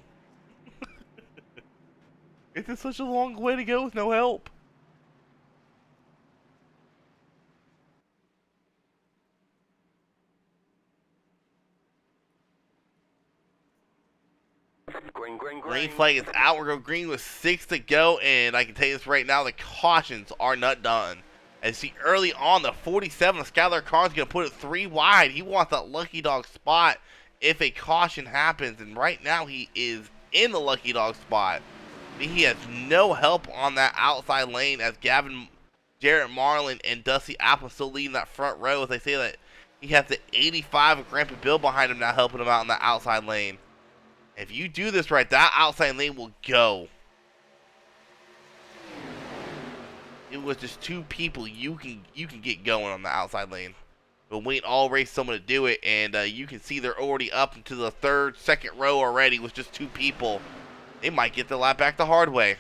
It's just such a long way to go with no help. Green flag is out. We're going green with 6 to go, and I can tell you this right now, the cautions are not done. As you see early on, the 47 of Skylar Carnes going to put it 3 wide. He wants that lucky dog spot if a caution happens, and right now he is in the lucky dog spot. He has no help on that outside lane as Jarrett Marlin and Dusty Apple still leading that front row, as they say that he has the 85 of Grandpa Bill behind him now helping him out in that outside lane. If you do this right, that outside lane will go. It was just 2 people you can get going on the outside lane. But wait all race someone to do it, and you can see they're already up into the second row already with just 2 people. They might get the lap back the hard way.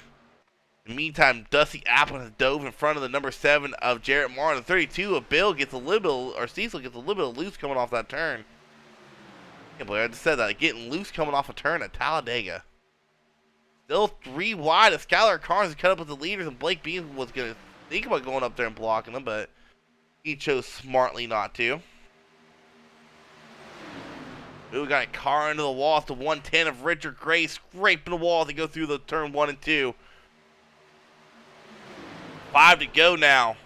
In the meantime, Dusty Apple has dove in front of the number 7 of Jarrett Martin. The 32 of Bill gets a little bit, or Cecil gets a little bit of loose coming off that turn. Yeah, boy, I just said that. Getting loose coming off a turn at Talladega. Still 3 wide as Skylar Carnes is cut up with the leaders, and Blake Beam was going to think about going up there and blocking them, but he chose smartly not to. We got a car into the wall. It's the 110 of Richard Gray scraping the wall to go through the turn 1 and 2. 5 to go now.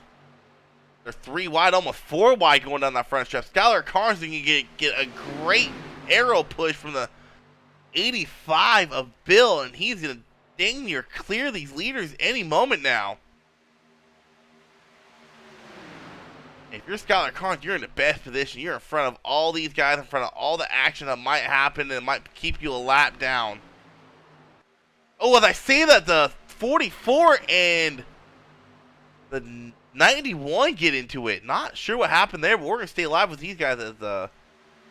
They're 3 wide, almost 4 wide going down that front stretch. Skylar Carnes can get a great arrow push from the 85 of Bill, and he's going to dang near clear these leaders any moment now. If you're Skylar Carnes, you're in the best position. You're in front of all these guys, in front of all the action that might happen, and it might keep you a lap down. Oh, as I say that, the 44 and the 91 get into it. Not sure what happened there, but we're going to stay alive with these guys as the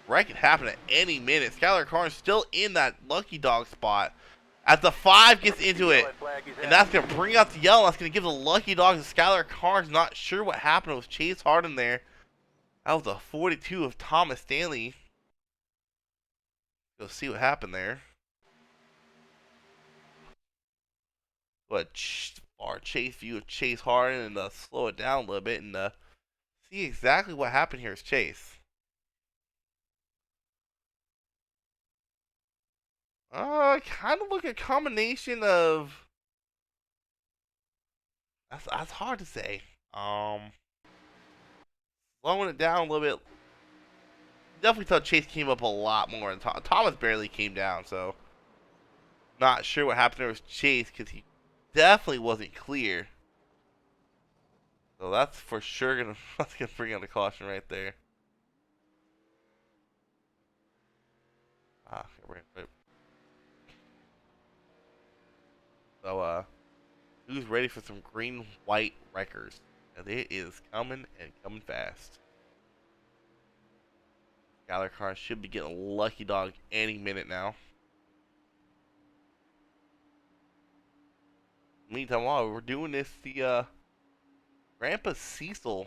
wreck could happen at any minute. Skylar Carnes still in that lucky dog spot. As the 5 gets into it, and that's going to bring out the yellow. That's going to give the lucky dog to Skylar Carnes. Not sure what happened with Chase Harden there. That was a 42 of Thomas Stanley. Go see what happened there. What our chase view of Chase Harden and slow it down a little bit and see exactly what happened here is Chase. Kind of look a combination of. That's hard to say. Slowing it down a little bit. Definitely thought Chase came up a lot more, and Thomas barely came down. So, not sure what happened there with Chase because he definitely wasn't clear. So that's for sure gonna bring out a caution right there. So who's ready for some green-white wreckers? And it is coming and coming fast. Skylar Carnes should be getting a lucky dog any minute now. Meantime, while we're doing this, the Grandpa Cecil,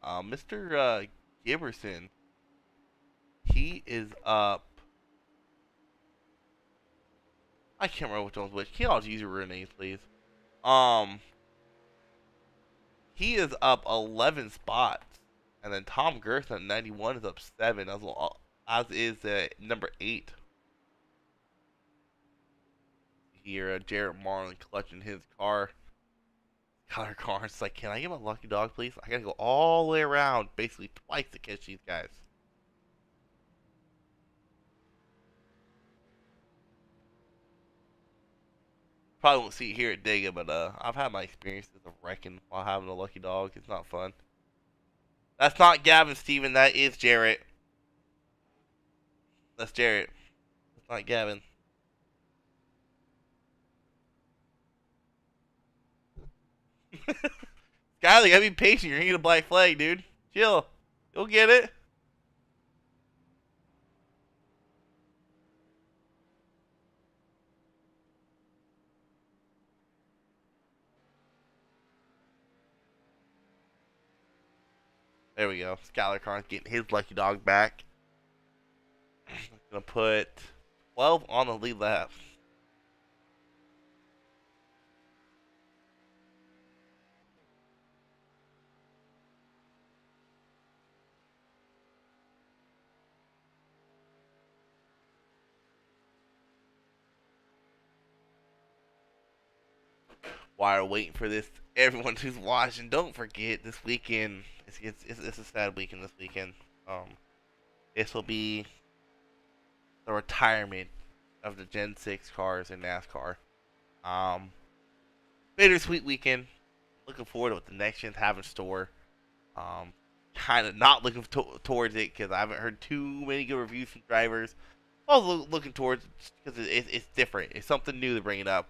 Mr. Giberson, he is up. I can't remember which one's which. Can you all just use your real names, please? He is up 11 spots, and then Tom Girth at 91 is up 7, as is number 8. Here, Jarrett Marlin clutching his car. Skylar Carnes like, can I get my lucky dog, please? I gotta go all the way around, basically twice to catch these guys. Probably won't see it here at Dega, but I've had my experiences of wrecking while having a lucky dog. It's not fun. That's not Gavin, Steven. That is Jarrett. That's Jarrett. That's not Gavin. Skyler, you gotta be patient. You're gonna get a black flag, dude. Chill. You'll get it. There we go. Skylar Carnes getting his lucky dog back. Gonna put 12 on the lead lap. While we're waiting for this, everyone who's watching, don't forget this weekend. It's a sad weekend this weekend. This will be the retirement of the Gen 6 cars in NASCAR. Bittersweet weekend. Looking forward to what the next gens have in store. Kind of not looking towards it because I haven't heard too many good reviews from drivers. Also looking towards it because it's different. It's something new to bring it up.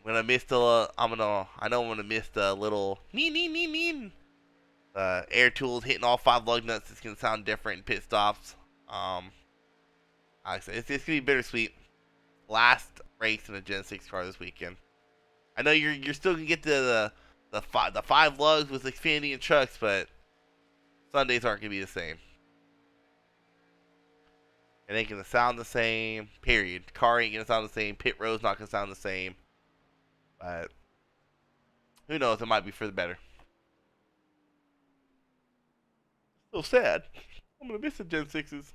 I'm gonna miss the. I know I'm gonna miss the little air tools hitting all 5 lug nuts. It's gonna sound different in pit stops. Like I said, it's gonna be bittersweet. Last race in the Gen 6 car this weekend. I know you're still gonna get the 5 lugs with Xfinity and trucks, but Sundays aren't gonna be the same. It ain't gonna sound the same. Period. Car ain't gonna sound the same. Pit road's not gonna sound the same. But who knows? It might be for the better. So sad. I'm gonna miss the Gen 6s.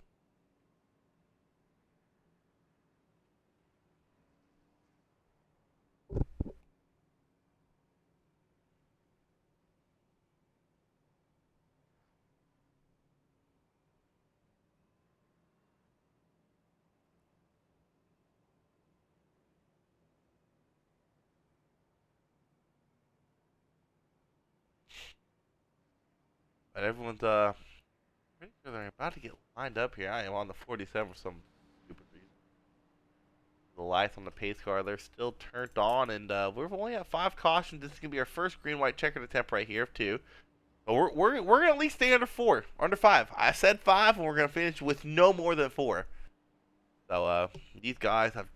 But everyone's pretty sure they're about to get lined up here. I am on the 47 for some stupid reason. The lights on the pace car, they're still turned on, and we're only at 5 cautions. This is gonna be our first green-white checkered attempt right here of 2. But we're gonna at least stay under 4, under 5. I said 5, and we're gonna finish with no more than 4. So these guys have,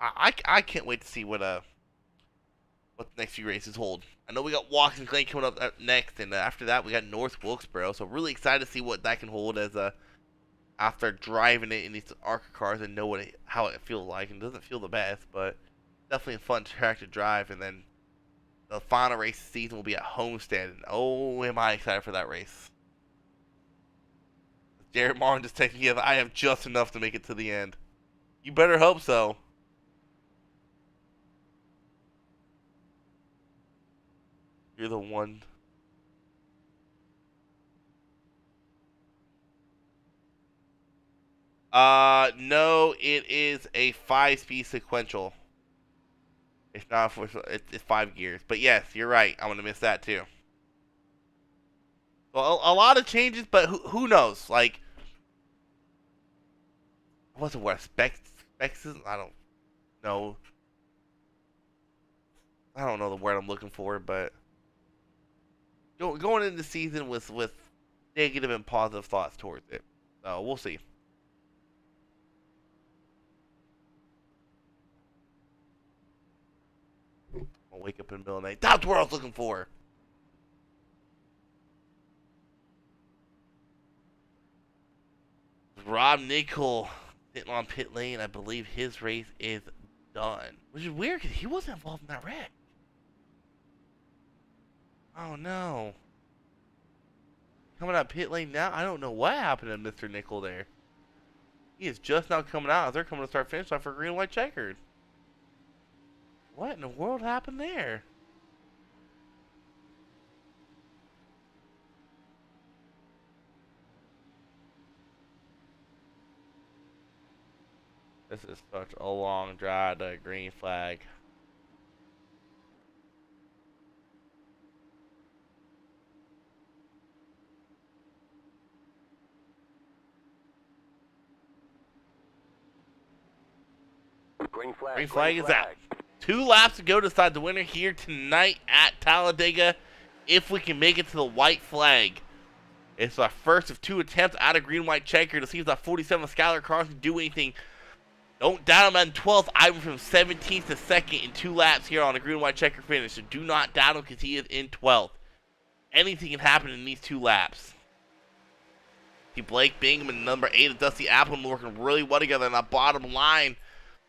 I can't wait to see what the next few races hold. I know we got Watkins Glen coming up next, and after that we got North Wilkesboro. So really excited to see what that can hold as after driving it in these Arca cars and know how it feels like. And it doesn't feel the best, but definitely a fun track to drive. And then the final race of the season will be at Homestead. And oh, am I excited for that race. Jared Martin just taking it. I have just enough to make it to the end. You better hope so. You're the one. No, it is a 5-speed sequential. It's not for, it's 5 gears. But yes, you're right. I'm gonna miss that too. Well, a lot of changes, but who knows? Like, what's the word? Specs? I don't know. I don't know the word I'm looking for, but going into the season with negative and positive thoughts towards it. So we'll see. I'll wake up in the middle of the night. That's what I was looking for. Rob Nickel sitting on pit lane. I believe his race is done. Which is weird because he wasn't involved in that wreck. Oh no. Coming out pit lane now. I don't know what happened to Mr. Nickel there. He is just now coming out as they're coming to start finish line for green and white checkered. What in the world happened there? This is such a long drive to green flag. Green flag is out. 2 laps to go to decide the winner here tonight at Talladega. If we can make it to the white flag. It's our first of 2 attempts out of green-white checker to see if that 47 Skylar Carson can do anything. Don't doubt him at 12th. I went from 17th to 2nd in 2 laps here on a green-white checker finish. So do not doubt him because he is in 12th. Anything can happen in these 2 laps. See Blake Bingham and number 8 of Dusty Appleton working really well together on that bottom line.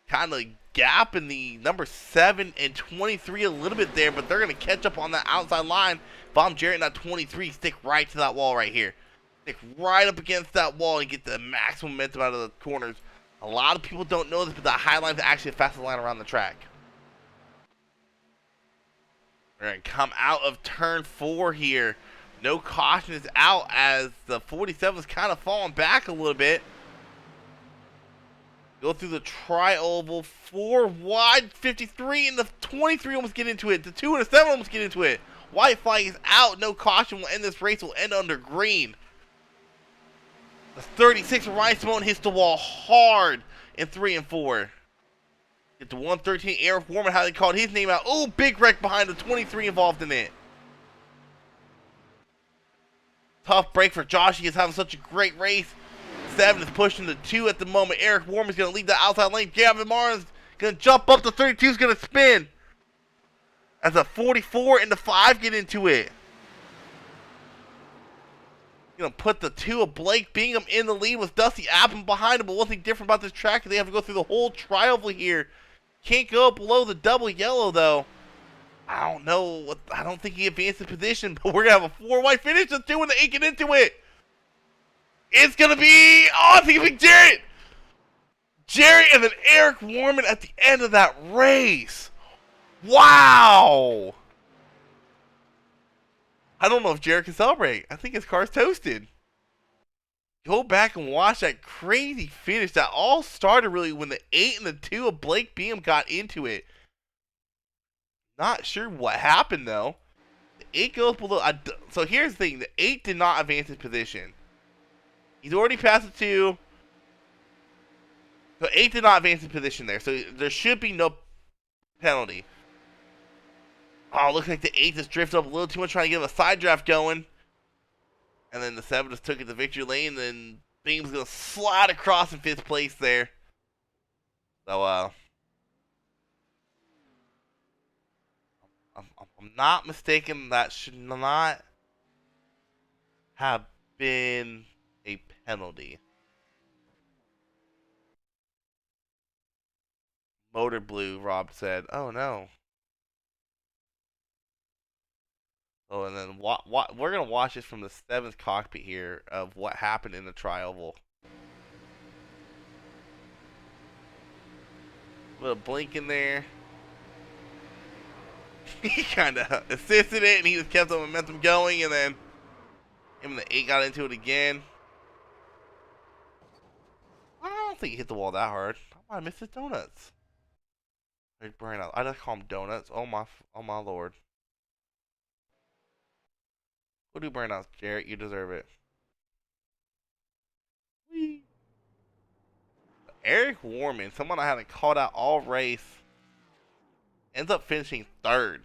Kind of gap in the number 7 and 23 a little bit there, but they're going to catch up on that outside line. If I'm Jarrett in that 23, stick right to that wall right here. Stick right up against that wall and get the maximum momentum out of the corners. A lot of people don't know this, but that high line is actually the fastest line around the track. We're going to come out of turn 4 here. No caution is out as the 47 is kind of falling back a little bit. Go through the tri-oval, 4 wide, 53, and the 23 almost get into it. The 2 and the 7 almost get into it. White flag is out. No caution will end this race. Will end under green. The 36 Ryan Simone hits the wall hard in 3 and 4. Get the 113 Eric Warman, how they called his name out. Oh, big wreck behind the 23 involved in it. Tough break for Josh. He is having such a great race. 7 is pushing the 2 at the moment. Eric Warman's going to lead the outside lane. Gavin Martin's going to jump up. The 32 is going to spin. As the 44 and the 5 get into it. Going to put the 2 of Blake Bingham in the lead with Dusty Appleton behind him. But one thing different about this track is they have to go through the whole tri-oval here. Can't go below the double yellow though. I don't know. I don't think he advanced the position. But we're going to have a 4 white finish. The 2 and the 8 get into it. It's going to be, I think it's Jarrett. Jarrett and then Eric Warman at the end of that race. Wow. I don't know if Jarrett can celebrate. I think his car's toasted. Go back and watch that crazy finish. That all started really when the 8 and the 2 of Blake Bingham got into it. Not sure what happened though. The 8 goes below. So here's the thing: the 8 did not advance his position. He's already passed the 2. So 8 did not advance his position there. So there should be no penalty. Oh, looks like the 8 just drifted up a little too much, trying to get him a side draft going. And then the 7 just took it to victory lane, and then Beam's going to slide across in 5th place there. So, I'm not mistaken, that should not have been a penalty. Motor Blue, Rob said. Oh, no. Oh, and then we're going to watch this from the 7th cockpit here of what happened in the trioval. A little blink in there. He kind of assisted it, and he just kept the momentum going, and then him and the 8 got into it again. I don't think he hit the wall that hard. I might have missed his donuts. Burnout. I just call them donuts. Oh my lord. Go do burnouts, Jarrett. You deserve it. Whee. Eric Warman, someone I haven't called out all race, ends up finishing 3rd.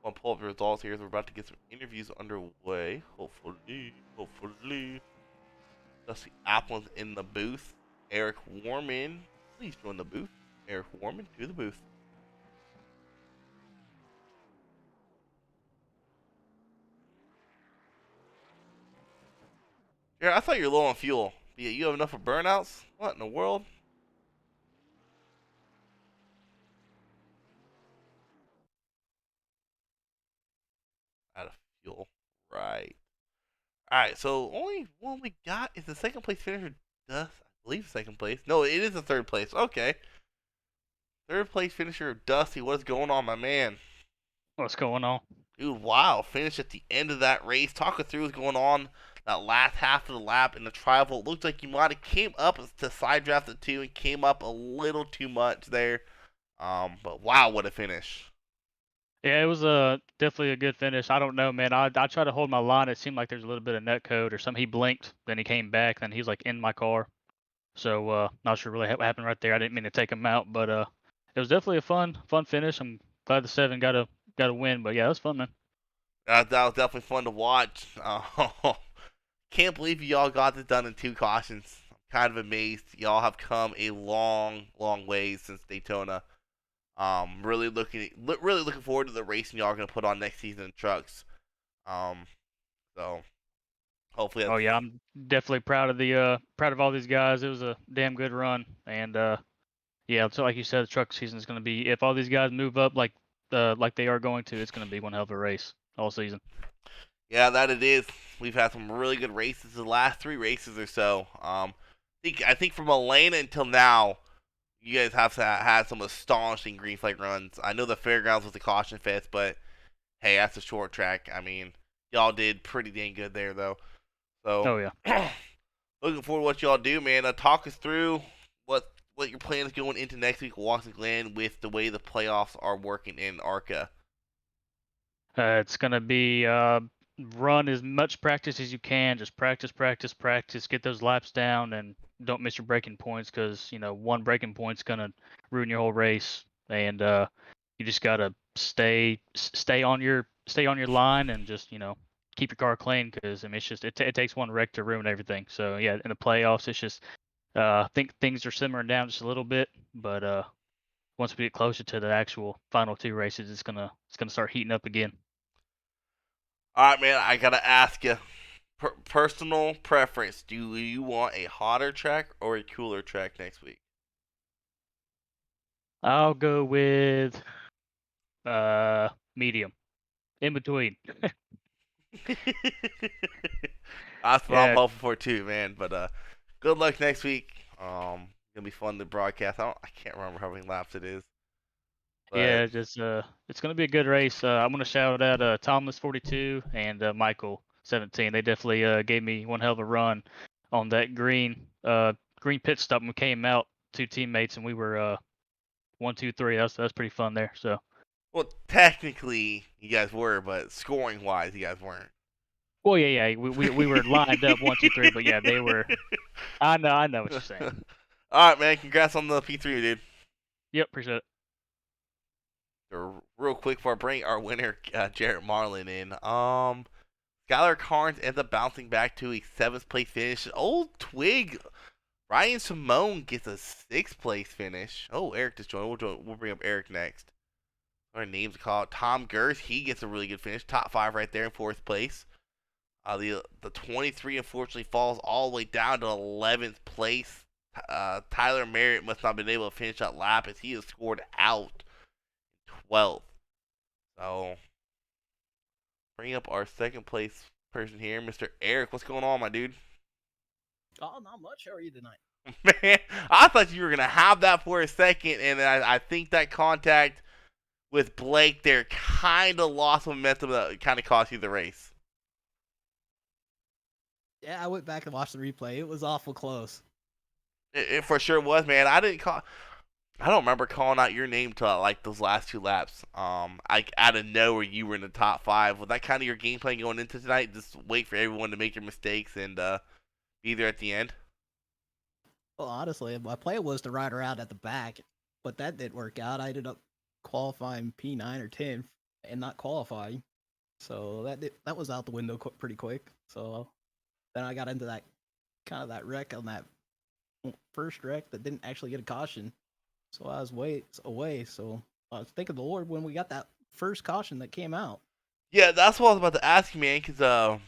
I'll pull up the results here as we're about to get some interviews underway. Hopefully. Dusty Apple's in the booth. Eric Warman, please join the booth. Eric Warman to the booth. Jared, I thought you were low on fuel. Yeah, you have enough for burnouts? What in the world? Out of fuel. Right. Alright, so only one we got is the 2nd place finisher, Dust. I believe 2nd place. No, it is the 3rd place. Okay. 3rd place finisher, Dusty. What is going on, my man? What's going on? Dude, wow. Finished at the end of that race. Talk us through what's going on that last half of the lap in the trioval. It looked like you might have came up to side draft the 2 and came up a little too much there. But wow, what a finish. Yeah, it was definitely a good finish. I don't know, man. I tried to hold my line. It seemed like there's a little bit of net code or something. He blinked, then he came back, then he's like in my car. So not sure really what happened right there. I didn't mean to take him out, but it was definitely a fun finish. I'm glad the 7 got a win, but yeah, it was fun, man. That was definitely fun to watch. Can't believe y'all got this done in 2 cautions. I'm kind of amazed. Y'all have come a long ways since Daytona. Really looking forward to the racing y'all are gonna put on next season in trucks. So hopefully. Oh yeah, I'm definitely proud of all these guys. It was a damn good run, and yeah, so like you said, the truck season is going to be, if all these guys move up like they are going to, it's going to be one hell of a race all season. Yeah, that it is. We've had some really good races the last 3 races or so. I think from Atlanta until now, you guys have had some astonishing green flag runs. I know the fairgrounds was the caution fest, but hey, that's a short track. I mean, y'all did pretty dang good there, though. So, Oh yeah. looking forward to what y'all do, man. Talk us through what your plan is going into next week, Watkins Glen, with the way the playoffs are working in Arca. It's going to be run as much practice as you can. Just practice, get those laps down, and don't miss your braking points, because one braking point's going to ruin your whole race. And you just got to stay on your line, and just keep your car clean, because I mean, it's just it takes one wreck to ruin everything. So yeah, in the playoffs, it's just I think things are simmering down just a little bit, but once we get closer to the actual final 2 races, it's gonna start heating up again. All right, man. I gotta ask you, personal preference. Do you want a hotter track or a cooler track next week? I'll go with medium, in between. That's what I'm Yeah, hoping for too, man. But good luck next week. Gonna be fun to broadcast. I can't remember how many laps it is. But yeah, just it's gonna be a good race. I'm gonna shout out Thomas 42 and Michael 17. They definitely gave me one hell of a run on that green pit stop when we came out. 2 teammates, and we were 1, 2, 3. That's pretty fun there. So Well, technically, you guys were, but scoring-wise, you guys weren't. Well, yeah. We were lined up 1, 2, 3, but yeah, they were. I know what you're saying. All right, man. Congrats on the P3, dude. Yep, appreciate it. Real quick before I bring our winner, Jarrett Marlin, in. Skylar Carnes ends up bouncing back to a 7th place finish. Old Twig, Ryan Simone gets a 6th place finish. Oh, Eric just joined. We'll bring up Eric next. Our names called Tom Gers. He gets a really good finish. Top 5 right there in 4th place. The 23 unfortunately falls all the way down to 11th place. Tyler Merritt must not have been able to finish that lap as he is scored out 12th. So, bring up our 2nd place person here, Mr. Eric. What's going on, my dude? Oh, not much. How are you tonight? Man, I thought you were going to have that for a second, and I think that contact with Blake there kind of lost momentum that kind of cost you the race. Yeah, I went back and watched the replay. It was awful close. It for sure was, man. I don't remember calling out your name till like those last 2 laps. I out of nowhere you were in the top 5. Was that kind of your game plan going into tonight? Just wait for everyone to make their mistakes and be there at the end. Well, honestly, my plan was to ride around at the back, but that didn't work out. I ended up qualifying P9 or 10 and not qualifying, so that was out the window pretty quick. So then I got into that wreck on that first wreck that didn't actually get a caution. So I was away. So I was thanking the Lord when we got that first caution that came out. Yeah, that's what I was about to ask you, man, because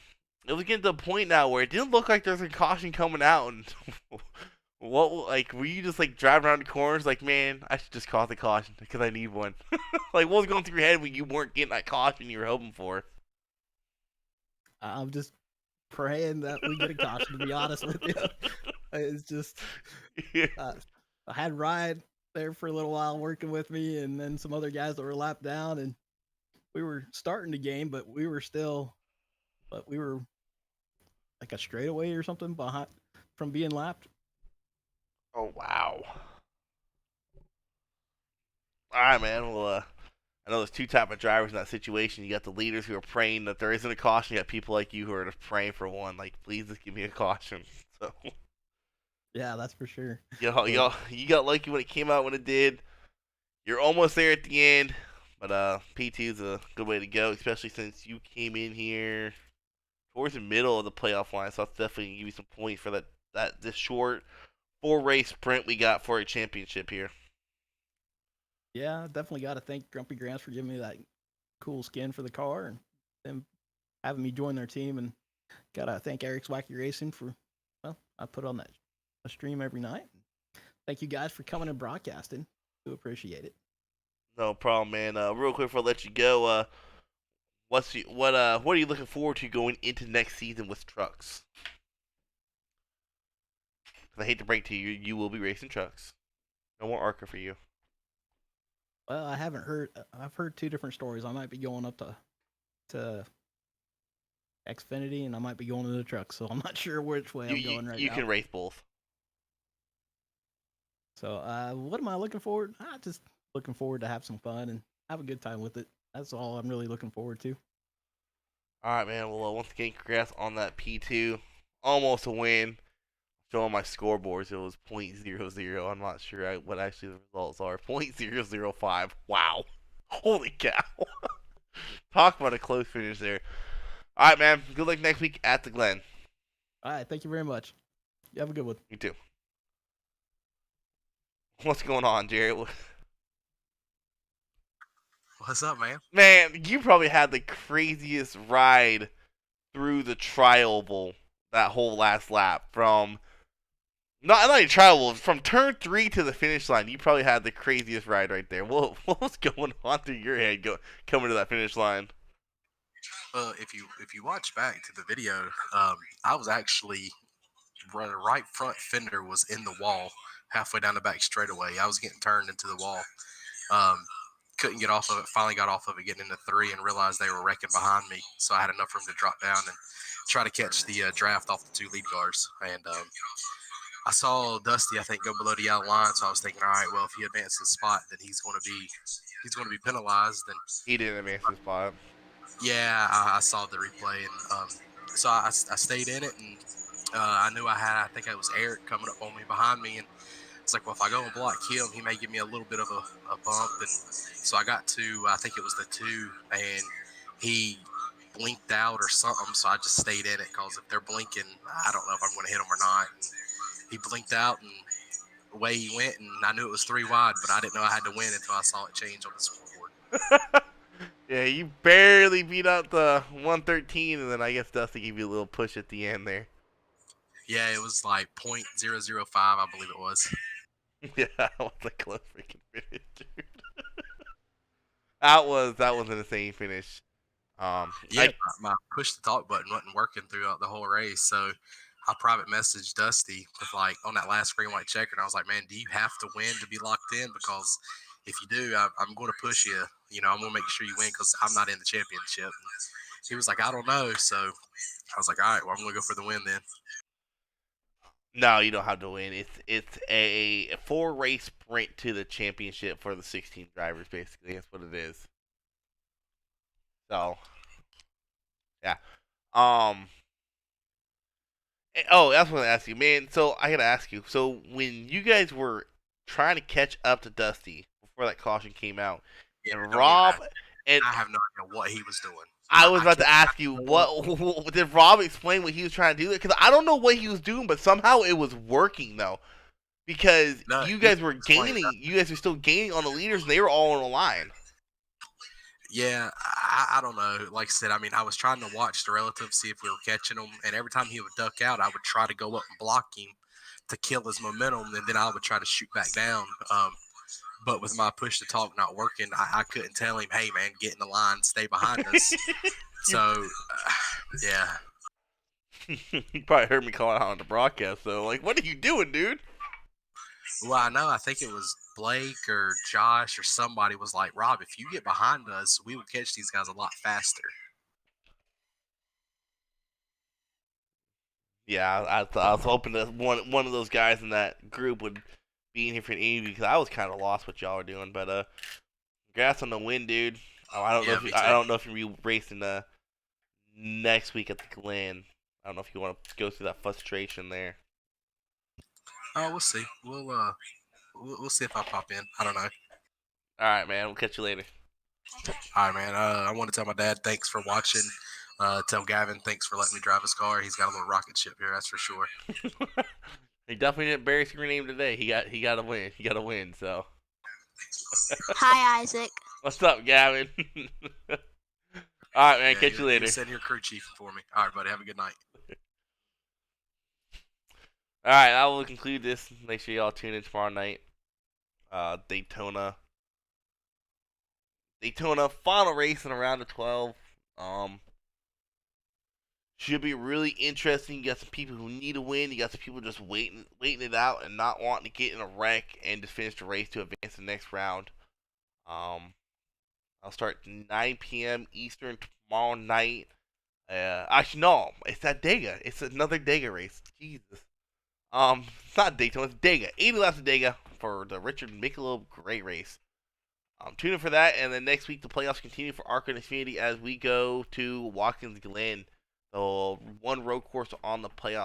it was getting to the point now where it didn't look like there's a caution coming out. And were you just like driving around the corners like, man, I should just call the caution because I need one? Like, what was going through your head when you weren't getting that caution you were hoping for? I'm just praying that we get a caution, to be honest with you. It's just, I had Ryan there for a little while working with me, and then some other guys that were lapped down, and we were starting the game, but we were like a straightaway or something behind from being lapped. Oh, wow. All right, man. Well, I know there's 2 type of drivers in that situation. You got the leaders who are praying that there isn't a caution. You got people like you who are just praying for one. Like, please just give me a caution. So, yeah, that's for sure. you got lucky when it came out when it did. You're almost there at the end, but P2 is a good way to go, especially since you came in here towards the middle of the playoff line. So I'll definitely give you some points for this short 4-race sprint we got for a championship here. Yeah, definitely got to thank Grumpy Grants for giving me that cool skin for the car and them having me join their team. And got to thank Eric's Wacky Racing for, well, I put on a stream every night. Thank you guys for coming and broadcasting. Do appreciate it. No problem, man. Real quick before I let you go, what are you looking forward to going into next season with trucks? I hate to break to you, you will be racing trucks. No more Arca for you. Well, I've heard 2 different stories. I might be going up to Xfinity, and I might be going to the truck, so I'm not sure which way I'm going right now. You can race both. So, what am I looking forward? Just looking forward to have some fun and have a good time with it. That's all I'm really looking forward to. All right, man. Well, once again, congrats on that P2. Almost a win. Showing my scoreboards, it was .00. I'm not sure what actually the results are. .005. Wow. Holy cow. Talk about a close finish there. All right, man. Good luck next week at the Glen. All right. Thank you very much. You have a good one. You too. What's going on, Jared? What's up, man? Man, you probably had the craziest ride through the tri-oval that whole last lap. From not even tri-oval, from turn 3 to the finish line. You probably had the craziest ride right there. What was going on through your head coming to that finish line? If you watch back to the video, I was actually right front fender was in the wall halfway down the back straightaway. I was getting turned into the wall. Couldn't get off of it. Finally got off of it getting into 3 and realized they were wrecking behind me. So I had enough room to drop down and try to catch the draft off the 2 lead cars. And I saw Dusty, I think, go below the yellow line, so I was thinking, all right, well, if he advances the spot, then he's going to be penalized. And He didn't advance his spot. yeah, I saw the replay, and so I stayed in it, and I knew I think it was Eric coming up on me behind me, and it's like, well, if I go and block him, he may give me a little bit of a bump, and so I got to, I think it was the 2, and he blinked out or something, so I just stayed in it, because if they're blinking, I don't know if I'm going to hit him or not. And he blinked out, and away he went, and I knew it was 3 wide, but I didn't know I had to win until I saw it change on the scoreboard. Yeah, you barely beat out the 113, and then I guess Dusty gave you a little push at the end there. Yeah, it was like .005, I believe it was. Yeah, that was a close freaking finish, dude. That was an insane finish. Yeah, my push to talk button wasn't working throughout the whole race, so I private messaged Dusty with like on that last green white checker, and I was like, man, do you have to win to be locked in? Because if you do, I'm going to push you. You know, I'm going to make sure you win because I'm not in the championship. And he was like, I don't know. So I was like, all right, well, I'm going to go for the win then. No, you don't have to win. It's a 4-race sprint to the championship for the 16 drivers, basically. That's what it is. So, yeah. Oh, that's what I asked you, man. So I gotta ask you. So when you guys were trying to catch up to Dusty before that caution came out, Yeah, and Rob and I have no idea what he was doing. I was about to ask you, what did Rob explain what he was trying to do? Because I don't know what he was doing, but somehow it was working though. Because you guys were gaining, you guys were still gaining on the leaders, and they were all on the line. Yeah, I don't know. Like I said, I mean, I was trying to watch the relative, see if we were catching him, and every time he would duck out, I would try to go up and block him to kill his momentum, and then I would try to shoot back down. But with my push to talk not working, I couldn't tell him, hey, man, get in the line, stay behind us. So, yeah. You probably heard me call out on the broadcast, though. Like, what are you doing, dude? Well, I know. I think it was Blake or Josh or somebody was like, Rob, if you get behind us, we would catch these guys a lot faster. Yeah, I was hoping that one of those guys in that group would be in here for an interview because I was kind of lost what y'all were doing. But congrats on the win, dude. I don't know if you'll be racing next week at the Glen. I don't know if you want to go through that frustration there. Oh, we'll see. We'll see if I pop in. I don't know. All right, man. We'll catch you later. All right, man. I want to tell my dad thanks for watching. Tell Gavin thanks for letting me drive his car. He's got a little rocket ship here, that's for sure. He definitely didn't embarrass your name today. He got a win. He got a win. So. Hi, Isaac. What's up, Gavin? All right, man. Yeah, Catch you later. You're sitting here crew chief for me. All right, buddy. Have a good night. All right, I will conclude this. Make sure y'all tune in tomorrow night. Daytona final race in a round of 12. Should be really interesting. You got some people who need a win. You got some people just waiting it out and not wanting to get in a wreck and just finish the race to advance to the next round. I'll start 9 p.m. Eastern tomorrow night. Actually, no, it's at Dega. It's another Dega race. Jesus. It's not Daytona, it's Dega. 80 laps of Dega for the Richard Michelob Gray race. Tune in for that, and then next week the playoffs continue for Arca and Xfinity as we go to Watkins Glen. So one road course on the playoff